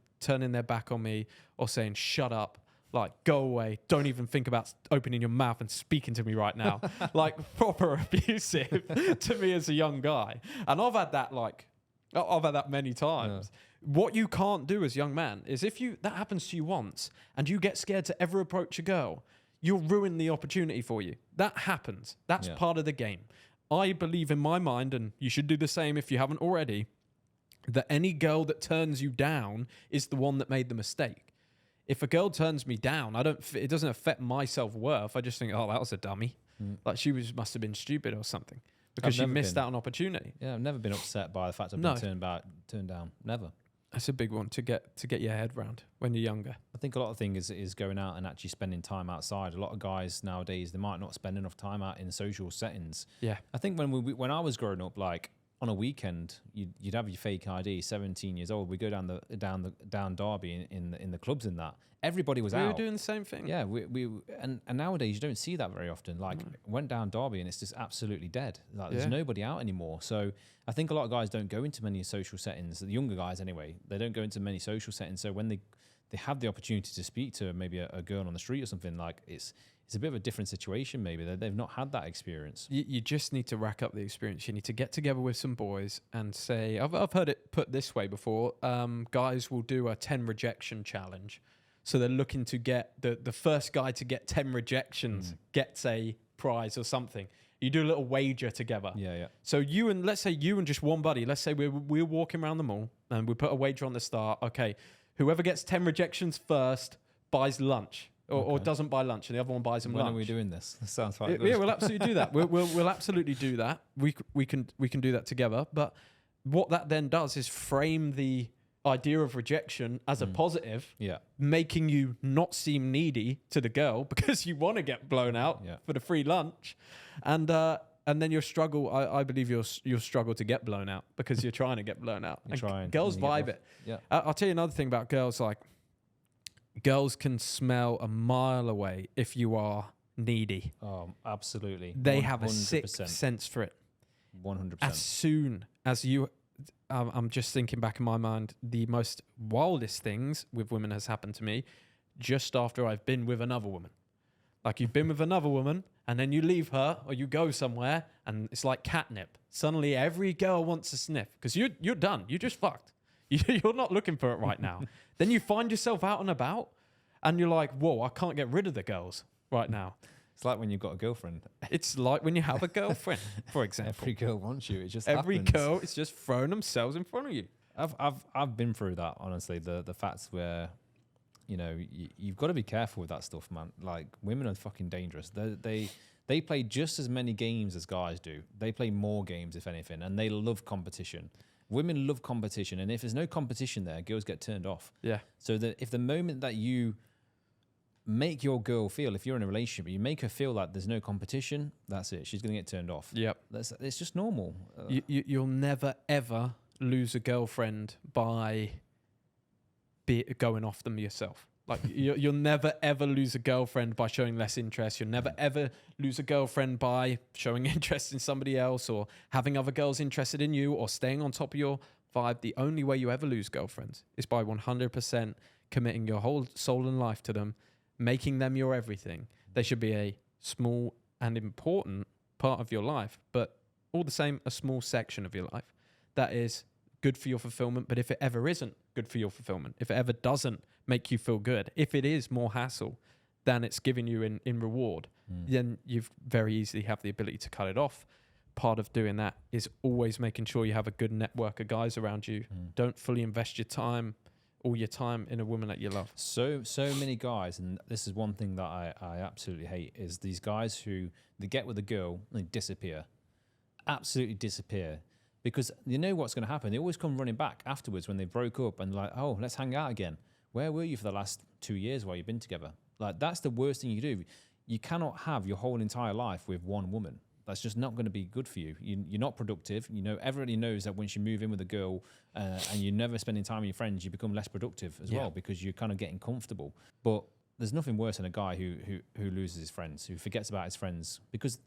Speaker 1: their back on me or saying, "Shut up. Like, go away. Don't even think about opening your mouth and speaking to me right now." Like, proper abusive to me as a young guy. And I've had that many times. Yeah. What you can't do as a young man is if that happens to you once and you get scared to ever approach a girl, you'll ruin the opportunity for you. That happens. That's part of the game. I believe in my mind, and you should do the same if you haven't already, that any girl that turns you down is the one that made the mistake. If a girl turns me down, it doesn't affect my self-worth. I just think, oh, that was a dummy. Like she must have been stupid or something because she missed out on opportunity.
Speaker 2: Yeah, I've never been upset by the fact I've been turned down. Never.
Speaker 1: That's a big one to get your head round when you're younger.
Speaker 2: I think a lot of things is going out and actually spending time outside. A lot of guys nowadays, they might not spend enough time out in social settings.
Speaker 1: Yeah.
Speaker 2: I think when I was growing up, like on a weekend, you'd have your fake ID, 17 years old. We go down Derby in the clubs and that. Everybody was out.
Speaker 1: We were doing the same thing.
Speaker 2: Yeah, and nowadays you don't see that very often. Like went down Derby and it's just absolutely dead. Like there's nobody out anymore. So I think a lot of guys don't go into many social settings. The younger guys anyway, they don't go into many social settings. So when they have the opportunity to speak to maybe a girl on the street or something, like it's a bit of a different situation. Maybe they've not had that experience.
Speaker 1: You just need to rack up the experience. You need to get together with some boys and say, I've heard it put this way before. Guys will do a 10 rejection challenge. So they're looking to get the first guy to get 10 rejections gets a prize or something. You do a little wager together.
Speaker 2: Yeah.
Speaker 1: So let's say you and just one buddy, let's say we're walking around the mall and we put a wager on the start. Okay, whoever gets 10 rejections first buys lunch or doesn't buy lunch, and the other one buys them lunch.
Speaker 2: When are we doing this? That sounds like
Speaker 1: yeah, we'll absolutely do that. We'll absolutely do that. We can do that together. But what that then does is frame the idea of rejection as a positive, making you not seem needy to the girl because you want to get blown out for the free lunch, and then you'll struggle. I believe you'll struggle to get blown out because you're trying to get blown out. Girls vibe it.
Speaker 2: Yeah,
Speaker 1: I'll tell you another thing about girls. Like girls can smell a mile away if you are needy.
Speaker 2: Oh, absolutely.
Speaker 1: They have a sixth sense for it.
Speaker 2: 100%.
Speaker 1: As soon as you. I'm just thinking back in my mind, the most wildest things with women has happened to me just after I've been with another woman. Like you've been with another woman and then you leave her or you go somewhere and it's like catnip. Suddenly every girl wants to sniff because you're done. You just fucked. You're not looking for it right now. Then you find yourself out and about and you're like, whoa, I can't get rid of the girls right now.
Speaker 2: It's like when you've got a girlfriend.
Speaker 1: It's like when you have a girlfriend, for example.
Speaker 2: Every girl wants you. It just
Speaker 1: every
Speaker 2: happens.
Speaker 1: girl is just throwing themselves in front of you.
Speaker 2: I've been through that, honestly. The facts where, you've got to be careful with that stuff, man. Like women are fucking dangerous. They play just as many games as guys do. They play more games, if anything, and they love competition. Women love competition, and if there's no competition there, girls get turned off. Yeah. So that if the moment that you make your girl feel, if you're in a relationship, you make her feel like there's no competition, that's it. She's going to get turned off. Yep. It's just normal.
Speaker 1: You'll never, ever lose a girlfriend by going off them yourself. Like you'll never, ever lose a girlfriend by showing less interest. You'll never, ever lose a girlfriend by showing interest in somebody else or having other girls interested in you or staying on top of your vibe. The only way you ever lose girlfriends is by 100% committing your whole soul and life to them, making them your everything. They should be a small and important part of your life, but all the same, a small section of your life that is good for your fulfillment. But if it ever isn't good for your fulfillment, if it ever doesn't make you feel good, if it is more hassle than it's giving you in reward, then you very easily have the ability to cut it off. Part of doing that is always making sure you have a good network of guys around you. Don't fully invest your time all your time in a woman that you love.
Speaker 2: So many guys, and this is one thing that I absolutely hate, is these guys who they get with a girl and they disappear, absolutely disappear, because you know what's going to happen. They always come running back afterwards when they broke up and like, oh, let's hang out again. Where were you for the last 2 years while you've been together? Like, that's the worst thing you do. You cannot have your whole entire life with one woman. That's just not going to be good for you. You're not productive. You know, everybody knows that once you move in with a girl and you're never spending time with your friends, you become less productive as well, because you're kind of getting comfortable. But there's nothing worse than a guy who loses his friends, who forgets about his friends, because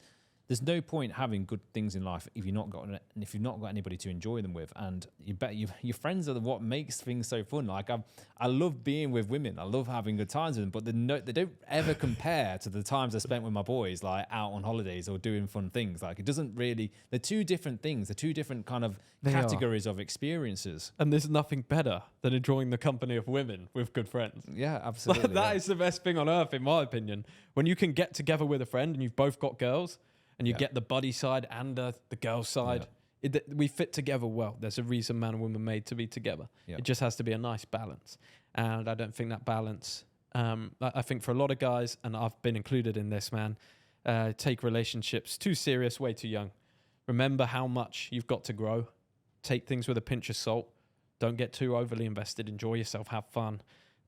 Speaker 2: there's no point having good things in life if you've not got anybody to enjoy them with. And your friends are what makes things so fun. Like I love being with women. I love having good times with them, but they don't ever compare to the times I spent with my boys, like out on holidays or doing fun things. Like, it doesn't really. They're two different things. They're two different kind of categories of experiences.
Speaker 1: And there's nothing better than enjoying the company of women with good friends.
Speaker 2: Yeah, absolutely.
Speaker 1: That is the best thing on earth, in my opinion. When you can get together with a friend and you've both got girls, and you get the buddy side and the girl side. Yeah. We fit together well. There's a reason man and woman are made to be together. Yeah. It just has to be a nice balance. And I don't think that balance, I think for a lot of guys, and I've been included in this, man, take relationships too serious, way too young. Remember how much you've got to grow. Take things with a pinch of salt. Don't get too overly invested. Enjoy yourself. Have fun.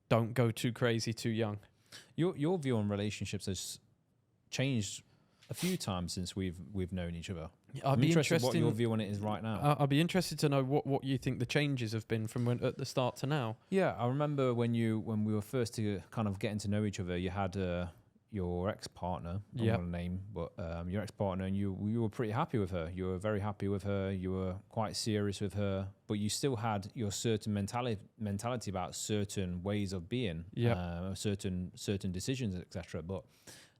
Speaker 1: Don't go too crazy too young.
Speaker 2: Your view on relationships has changed a few times since we've known each other. I'm interested what your view on it is right now.
Speaker 1: I'll be interested to know what you think the changes have been from at the start to now.
Speaker 2: Yeah, I remember when we were first to kind of getting to know each other, you had your ex-partner, I don't want to name, but your ex-partner, and you were pretty happy with her. You were very happy with her. You were quite serious with her, but you still had your certain mentality about certain ways of being, certain decisions, etc. But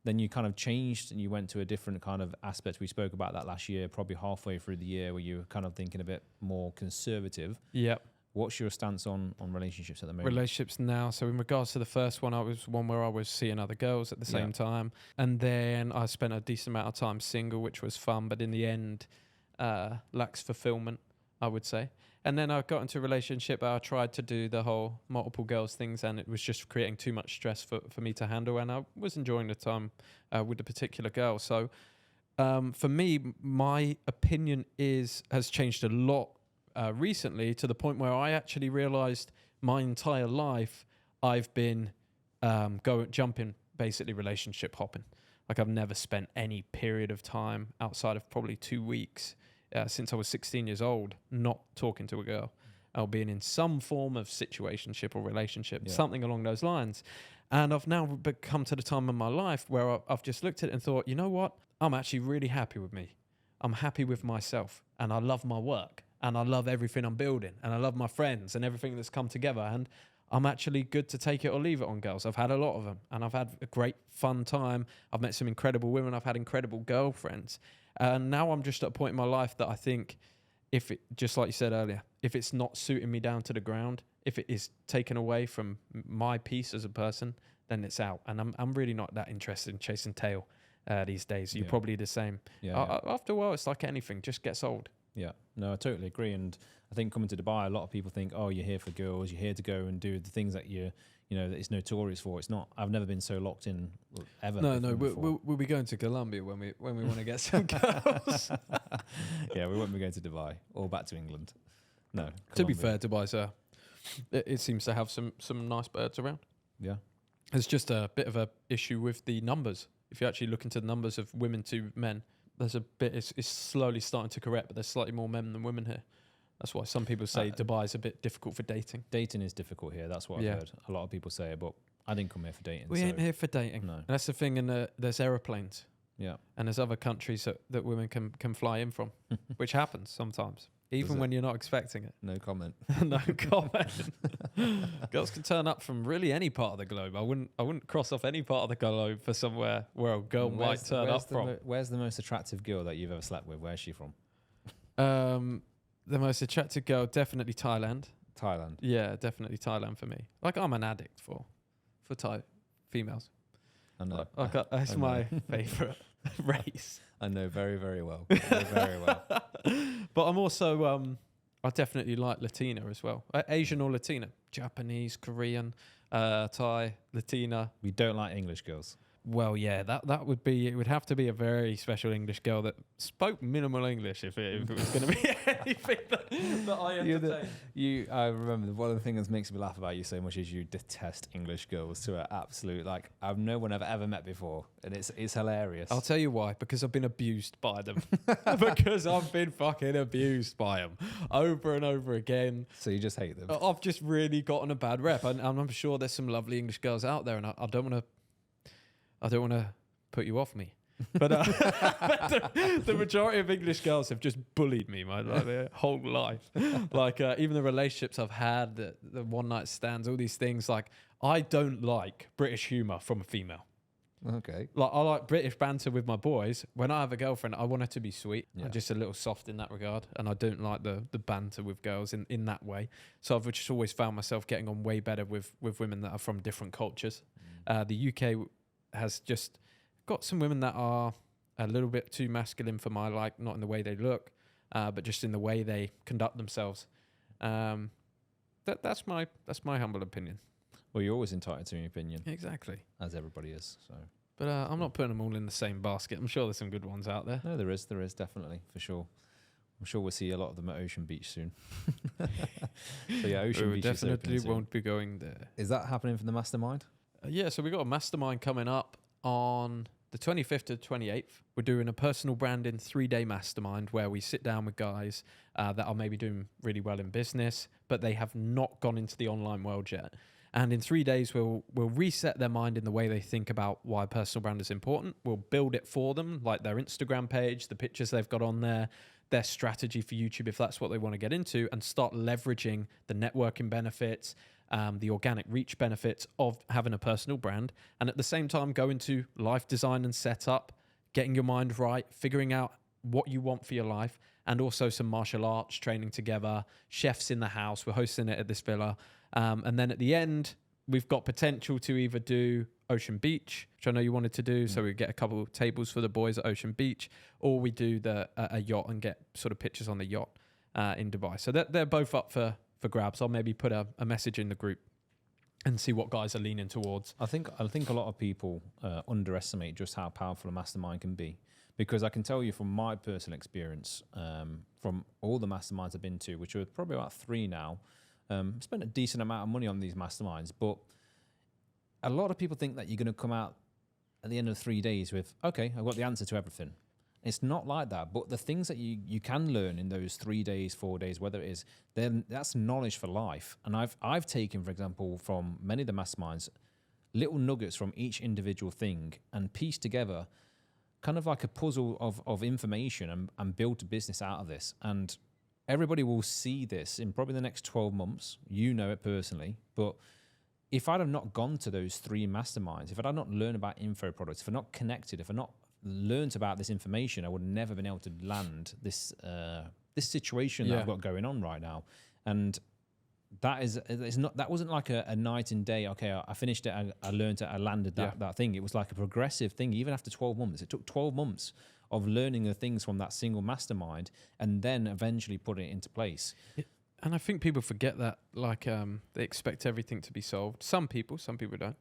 Speaker 2: then you kind of changed and you went to a different kind of aspect. We spoke about that last year, probably halfway through the year, where you were kind of thinking a bit more conservative.
Speaker 1: Yep.
Speaker 2: What's your stance on relationships at the moment?
Speaker 1: Relationships now. So in regards to the first one, I was one where I was seeing other girls at the same time. And then I spent a decent amount of time single, which was fun, but in the end, lacks fulfillment, I would say. And then I got into a relationship where I tried to do the whole multiple girls things, and it was just creating too much stress for me to handle. And I was enjoying the time with the particular girl. So for me, my opinion has changed a lot recently, to the point where I actually realized my entire life I've been jumping, basically relationship hopping. Like, I've never spent any period of time outside of probably 2 weeks since I was 16 years old, not talking to a girl, or being in some form of situationship or relationship, something along those lines. And I've now come to the time in my life where I've just looked at it and thought, you know what? I'm actually really happy with me. I'm happy with myself, and I love my work, and I love everything I'm building, and I love my friends and everything that's come together. And I'm actually good to take it or leave it on girls. I've had a lot of them, and I've had a great fun time. I've met some incredible women. I've had incredible girlfriends. And now I'm just at a point in my life that I think, if it, just like you said earlier, if it's not suiting me down to the ground, if it is taken away from my peace as a person, then it's out. And I'm really not that interested in chasing tail these days. You're probably the same. After a while, it's like anything, just gets old.
Speaker 2: Yeah, no, I totally agree. And I think coming to Dubai, a lot of people think, oh, you're here for girls, you're here to go and do the things that that it's notorious for. It's not. I've never been so locked in ever.
Speaker 1: No, we'll be going to Colombia when we want to get some girls.
Speaker 2: Yeah, we won't be going to Dubai or back to England. No. Colombia.
Speaker 1: To be fair, Dubai, it seems to have some nice birds around.
Speaker 2: Yeah.
Speaker 1: There's just a bit of a issue with the numbers. If you actually look into the numbers of women to men, there's a bit. It's slowly starting to correct, but there's slightly more men than women here. That's why some people say Dubai is a bit difficult for dating.
Speaker 2: Dating is difficult here. That's what I've heard. A lot of people say it, but I didn't come here for dating.
Speaker 1: We ain't here for dating.
Speaker 2: No.
Speaker 1: And that's the thing. And there's aeroplanes.
Speaker 2: Yeah.
Speaker 1: And there's other countries that women can fly in from, which happens sometimes, even when you're not expecting it.
Speaker 2: No comment.
Speaker 1: No comment. Girls can turn up from really any part of the globe. I wouldn't cross off any part of the globe for somewhere where a girl might turn up from.
Speaker 2: Where's the most attractive girl that you've ever slept with? Where's she from?
Speaker 1: The most attractive girl, definitely Thailand.
Speaker 2: Thailand.
Speaker 1: Yeah, definitely Thailand for me. Like, I'm an addict for Thai females.
Speaker 2: I know.
Speaker 1: That's my favourite race.
Speaker 2: I know very, very well. Very well.
Speaker 1: But I'm also I definitely like Latina as well. Asian or Latina, Japanese, Korean, Thai, Latina.
Speaker 2: We don't like English girls.
Speaker 1: Well, yeah, that would be. It would have to be a very special English girl that spoke minimal English if it was going to be anything that I entertain.
Speaker 2: I remember one of the things that makes me laugh about you so much is you detest English girls to an absolute, like, I've no one I've ever met before, and it's hilarious.
Speaker 1: I'll tell you why. Because I've been abused by them. Because I've been fucking abused by them over and over again.
Speaker 2: So you just hate them.
Speaker 1: I've just really gotten a bad rep, and I'm sure there's some lovely English girls out there, and I don't want to. I don't want to put you off me, but the majority of English girls have just bullied me their whole life. Like even the relationships I've had, the one night stands, all these things. Like I don't like British humour from a female.
Speaker 2: Okay.
Speaker 1: Like I like British banter with my boys. When I have a girlfriend, I want her to be sweet.
Speaker 2: Yeah.
Speaker 1: I'm just a little soft in that regard, and I don't like the banter with girls in that way. So I've just always found myself getting on way better with women that are from different cultures. The UK has just got some women that are a little bit too masculine for my like, not in the way they look, but just in the way they conduct themselves. That's my humble opinion.
Speaker 2: Well, you're always entitled to your opinion,
Speaker 1: Exactly.
Speaker 2: as everybody is. So,
Speaker 1: But I'm not putting them all in the same basket. I'm sure there's some good ones out there.
Speaker 2: no, there is definitely, for sure. I'm sure we'll see a lot of them at Ocean Beach soon. So yeah, Ocean
Speaker 1: We
Speaker 2: Beach
Speaker 1: definitely
Speaker 2: is open
Speaker 1: won't be going there.
Speaker 2: Is that happening for the mastermind?
Speaker 1: Yeah, so we got a mastermind coming up on the 25th to 28th. We're doing a personal branding 3-day mastermind where we sit down with guys that are maybe doing really well in business, but they have not gone into the online world yet. And in 3 days, we'll reset their mind in the way they think about why personal brand is important. We'll build it for them, like their Instagram page, the pictures they've got on there, their strategy for YouTube, if that's what they want to get into, and start leveraging the networking benefits, the organic reach benefits of having a personal brand, and at the same time go into life design and setup, getting your mind right, figuring out what you want for your life, and also some martial arts training together, chefs in the house. We're hosting it at this villa. And then at the end, we've got potential to either do Ocean Beach, which I know you wanted to do, so we get a couple of tables for the boys at Ocean Beach, or we do a yacht and get sort of pictures on the yacht in Dubai. So they're both up for grabs. I'll maybe put a message in the group and see what guys are leaning towards.
Speaker 2: I think a lot of people underestimate just how powerful a mastermind can be, because I can tell you from my personal experience, from all the masterminds I've been to, which are probably about 3 now, spent a decent amount of money on these masterminds, but a lot of people think that you're going to come out at the end of 3 days with, okay, I've got the answer to everything. It's not like that. But the things that you can learn in those 3 days, 4 days, whether it is, then that's knowledge for life. And I've taken, for example, from many of the masterminds, little nuggets from each individual thing and pieced together kind of like a puzzle of information and built a business out of this. And everybody will see this in probably the next 12 months. You know it personally. But if I'd have not gone to those 3 masterminds, if I'd not learned about info products, if I'd not connected, if I'd not learned about this information, I would have never been able to land this situation that I've got going on right now. And that wasn't like a night and day, okay, I finished it, I learned it, I landed that thing. It was like a progressive thing, even after 12 months. It took 12 months of learning the things from that single mastermind and then eventually putting it into place.
Speaker 1: And I think people forget that, like they expect everything to be solved. Some people don't.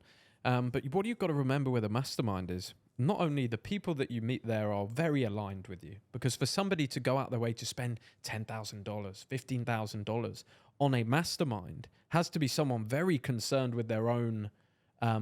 Speaker 1: But what you've got to remember with a mastermind is not only the people that you meet there are very aligned with you, because for somebody to go out their way to spend $10,000, $15,000 on a mastermind has to be someone very concerned with their own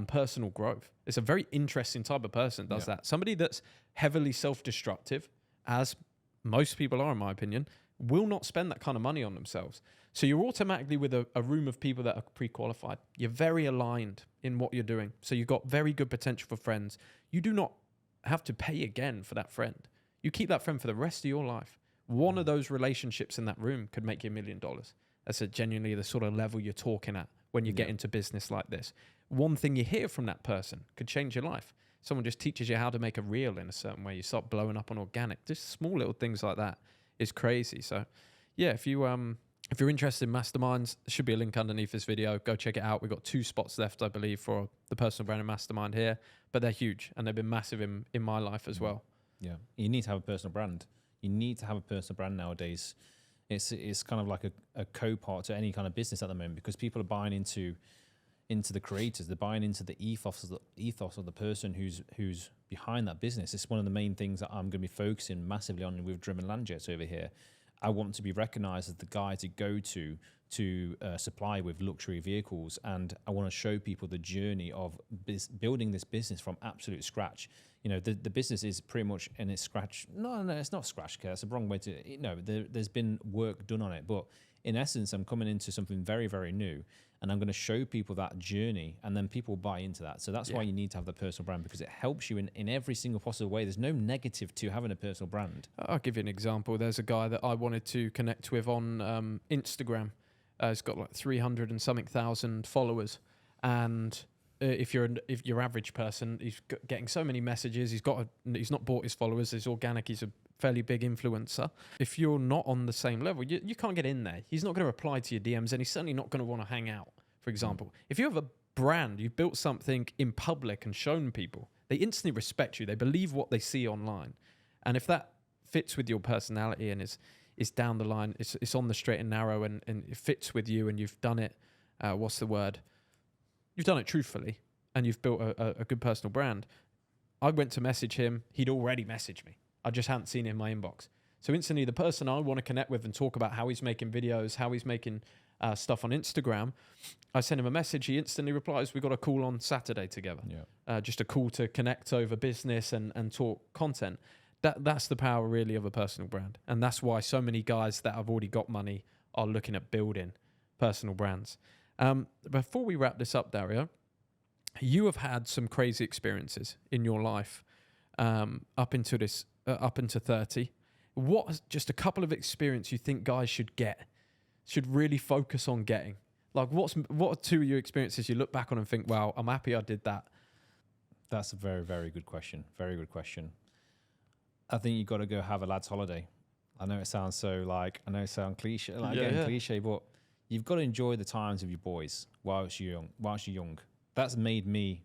Speaker 1: personal growth. It's a very interesting type of person that does that. Somebody that's heavily self-destructive, as most people are in my opinion, will not spend that kind of money on themselves. So you're automatically with a room of people that are pre-qualified. You're very aligned in what you're doing. So you've got very good potential for friends. You do not have to pay again for that friend. You keep that friend for the rest of your life. One of those relationships in that room could make you $1 million. That's genuinely the sort of level you're talking at when you get into business like this. One thing you hear from that person could change your life. Someone just teaches you how to make a reel in a certain way. You start blowing up on organic. Just small little things like that is crazy. So yeah, if you're interested in masterminds, there should be a link underneath this video. Go check it out. We've got 2 spots left, I believe, for the personal branding mastermind here, but they're huge and they've been massive in my life as well.
Speaker 2: Yeah. You need to have a personal brand. You need to have a personal brand nowadays. it's kind of like a co-part to any kind of business at the moment, because people are buying into the creators. They're buying into the ethos of the person who's behind that business. It's one of the main things that I'm going to be focusing massively on with Driven Land Jets over here. I want to be recognized as the guy to go to supply with luxury vehicles, and I want to show people the journey of building this business from absolute scratch. You know, the business is pretty much in its scratch. No, it's not scratch care. It's the wrong way to. There's been work done on it, but in essence, I'm coming into something very, very new, and I'm going to show people that journey, and then people buy into that. So that's why you need to have the personal brand, because it helps you in every single possible way. There's no negative to having a personal brand.
Speaker 1: I'll give you an example. There's a guy that I wanted to connect with on Instagram. He's got like 300 and something thousand followers, and if you're your average person, he's getting so many messages. He's not bought his followers. He's organic. He's a fairly big influencer. If you're not on the same level, you can't get in there. He's not going to reply to your DMs, and he's certainly not going to want to hang out. For example, if you have a brand, you've built something in public and shown people, they instantly respect you. They believe what they see online, and if that fits with your personality and is down the line, it's on the straight and narrow, and it fits with you, and you've done it. What's the word? You've done it truthfully, and you've built a good personal brand. I went to message him. He'd already messaged me. I just hadn't seen it in my inbox. So instantly, the person I want to connect with and talk about how he's making videos, how he's making stuff on Instagram, I send him a message. He instantly replies, "We got a call on Saturday together."
Speaker 2: Yeah.
Speaker 1: Just a call to connect over business and talk content. That's the power really of a personal brand. And that's why so many guys that have already got money are looking at building personal brands. Before we wrap this up, Dario, you have had some crazy experiences in your life up into 30. What, just a couple of experiences you think guys should really focus on getting? Like what are two of your experiences you look back on and think, wow, I'm happy I did that?
Speaker 2: That's a very, very good question. Very good question. I think you've got to go have a lad's holiday. I know it sounds cliche, cliche, but you've got to enjoy the times with your boys whilst you're young. That's made me,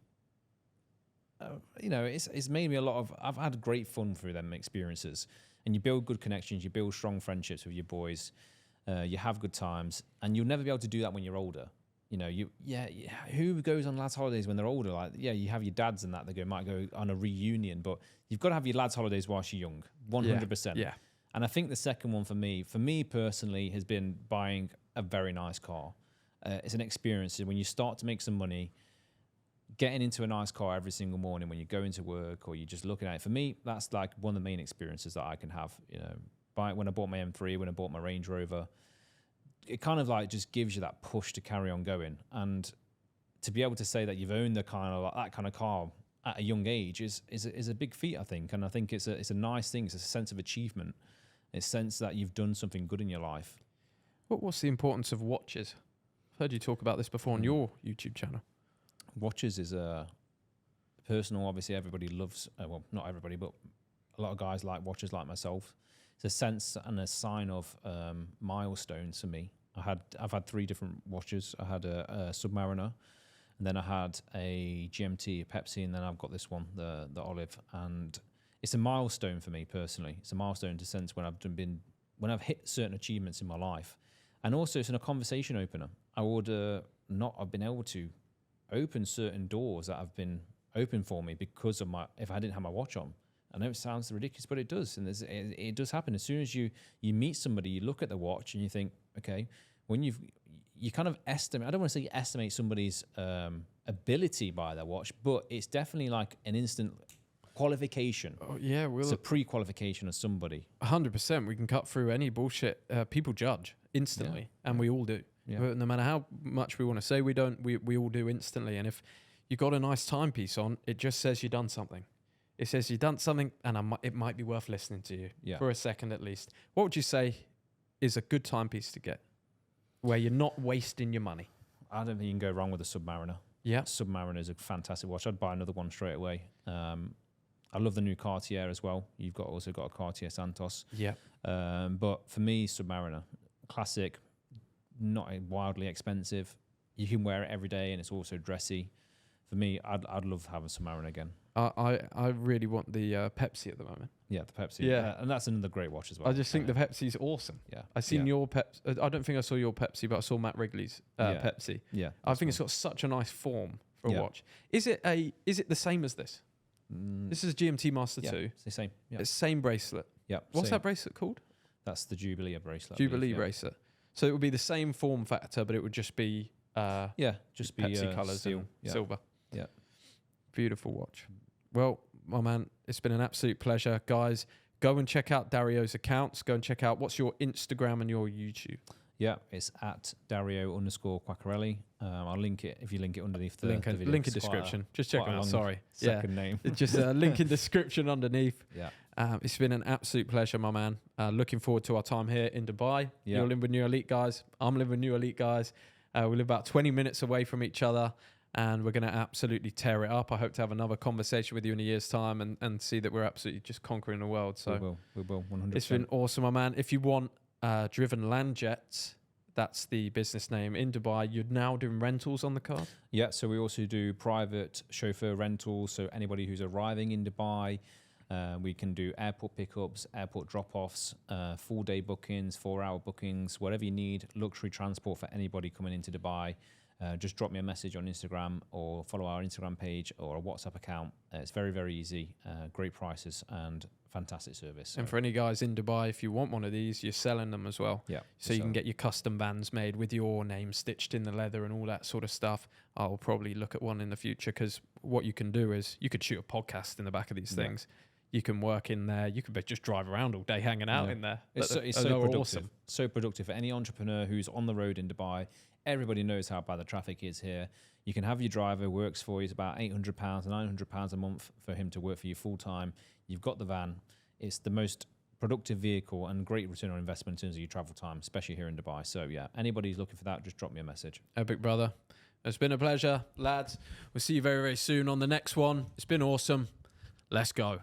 Speaker 2: it's made me I've had great fun through them experiences, and you build good connections, you build strong friendships with your boys, you have good times, and you'll never be able to do that when you're older. Who goes on lads holidays when they're older? Like, you have your dads and that might go on a reunion, but you've got to have your lads holidays whilst you're young, 100%.
Speaker 1: Yeah.
Speaker 2: And I think the second one for me personally, has been buying a very nice car. It's an experience. When you start to make some money, getting into a nice car every single morning when you're going to work or you're just looking at it, for me, that's like one of the main experiences that I can have. When I bought my M3, when I bought my Range Rover, it kind of like just gives you that push to carry on going, and to be able to say that you've owned that kind of car at a young age is a big feat, I think. And I think it's a nice thing. It's a sense of achievement. It's a sense that you've done something good in your life.
Speaker 1: What's the importance of watches? I've heard you talk about this before on your YouTube channel.
Speaker 2: Watches is a personal. Obviously, everybody loves. Well, not everybody, but a lot of guys like watches, like myself. It's a sense and a sign of milestones for me. I've had 3 different watches. I had a Submariner, and then I had a GMT, a Pepsi, and then I've got this one, the Olive. And it's a milestone for me personally. It's a milestone in the sense when I've hit certain achievements in my life, and also it's in a conversation opener. I would not have been able to open certain doors that have been open for me because of if I didn't have my watch on. I know it sounds ridiculous, but it does, and it does happen. As soon as you meet somebody, you look at the watch and you think, okay, when you kind of estimate. I don't want to say you estimate somebody's ability by their watch, but it's definitely like an instant qualification.
Speaker 1: Oh yeah,
Speaker 2: it's a pre-qualification of somebody.
Speaker 1: 100%. We can cut through any bullshit. People judge instantly, and we all do. Yeah. No matter how much we want to say we don't, we all do instantly. And if you got a nice timepiece on, it just says you've done something. It says you've done something, and it might be worth listening to you for a second at least. What would you say is a good timepiece to get, where you're not wasting your money?
Speaker 2: I don't think you can go wrong with a Submariner.
Speaker 1: Yeah,
Speaker 2: Submariner is a fantastic watch. I'd buy another one straight away. I love the new Cartier as well. You've also got a Cartier Santos.
Speaker 1: Yeah.
Speaker 2: But for me, Submariner, classic, not wildly expensive. You can wear it every day, and it's also dressy. for me, I'd love having some Marin again.
Speaker 1: I really want the Pepsi at the moment.
Speaker 2: Yeah, the Pepsi.
Speaker 1: Yeah.
Speaker 2: And that's another great watch as well.
Speaker 1: I just think the Pepsi's awesome.
Speaker 2: Yeah.
Speaker 1: I seen your Pepsi. I don't think I saw your Pepsi, but I saw Matt Wrigley's Pepsi.
Speaker 2: Yeah.
Speaker 1: I think it's got such a nice form for a watch. Is it the same as this? This is a GMT Master 2.
Speaker 2: It's the same. Yeah.
Speaker 1: It's the same bracelet.
Speaker 2: Yeah.
Speaker 1: What's that bracelet called?
Speaker 2: That's the Jubilee bracelet.
Speaker 1: Jubilee bracelet. So it would be the same form factor, but it would just be
Speaker 2: just be
Speaker 1: Pepsi colours and silver.
Speaker 2: Yeah.
Speaker 1: Beautiful watch. Well, my man, it's been an absolute pleasure. Guys, go and check out Dario's accounts. Go and check out what's your Instagram and your YouTube.
Speaker 2: Yeah, it's at Dario_Quaccarelli. I'll link it if you link it underneath the video.
Speaker 1: Link in description. Just check it out. Sorry.
Speaker 2: Second name.
Speaker 1: Just a link in description underneath.
Speaker 2: Yeah.
Speaker 1: It's been an absolute pleasure, my man. Looking forward to our time here in Dubai. You're living with New Elite guys. I'm living with New Elite guys. We live about 20 minutes away from each other, and we're going to absolutely tear it up. I hope to have another conversation with you in a year's time and see that we're absolutely just conquering the world. So
Speaker 2: we will 100%.
Speaker 1: It's been awesome, my man. If you want driven land jets, that's the business name in Dubai. You're now doing rentals on the card?
Speaker 2: Yeah, so we also do private chauffeur rentals. So anybody who's arriving in Dubai, we can do airport pickups, airport drop-offs, full-day bookings, 4-hour bookings, whatever you need, luxury transport for anybody coming into Dubai. Just drop me a message on Instagram or follow our Instagram page or a WhatsApp account. It's very, very easy. Great prices and fantastic service.
Speaker 1: And for any guys in Dubai, if you want one of these, you're selling them as well.
Speaker 2: Yeah.
Speaker 1: So you can get your custom vans made with your name stitched in the leather and all that sort of stuff. I'll probably look at one in the future, because what you can do is you could shoot a podcast in the back of these things. You can work in there. You could just drive around all day hanging out in there.
Speaker 2: It's so productive. Awesome. So productive for any entrepreneur who's on the road in Dubai. Everybody knows how bad the traffic is here. You can have your driver, works for you. It's about £800, £900 a month for him to work for you full time. You've got the van. It's the most productive vehicle and great return on investment in terms of your travel time, especially here in Dubai. So yeah, anybody who's looking for that, just drop me a message.
Speaker 1: Epic, brother. It's been a pleasure, lads. We'll see you very, very soon on the next one. It's been awesome. Let's go.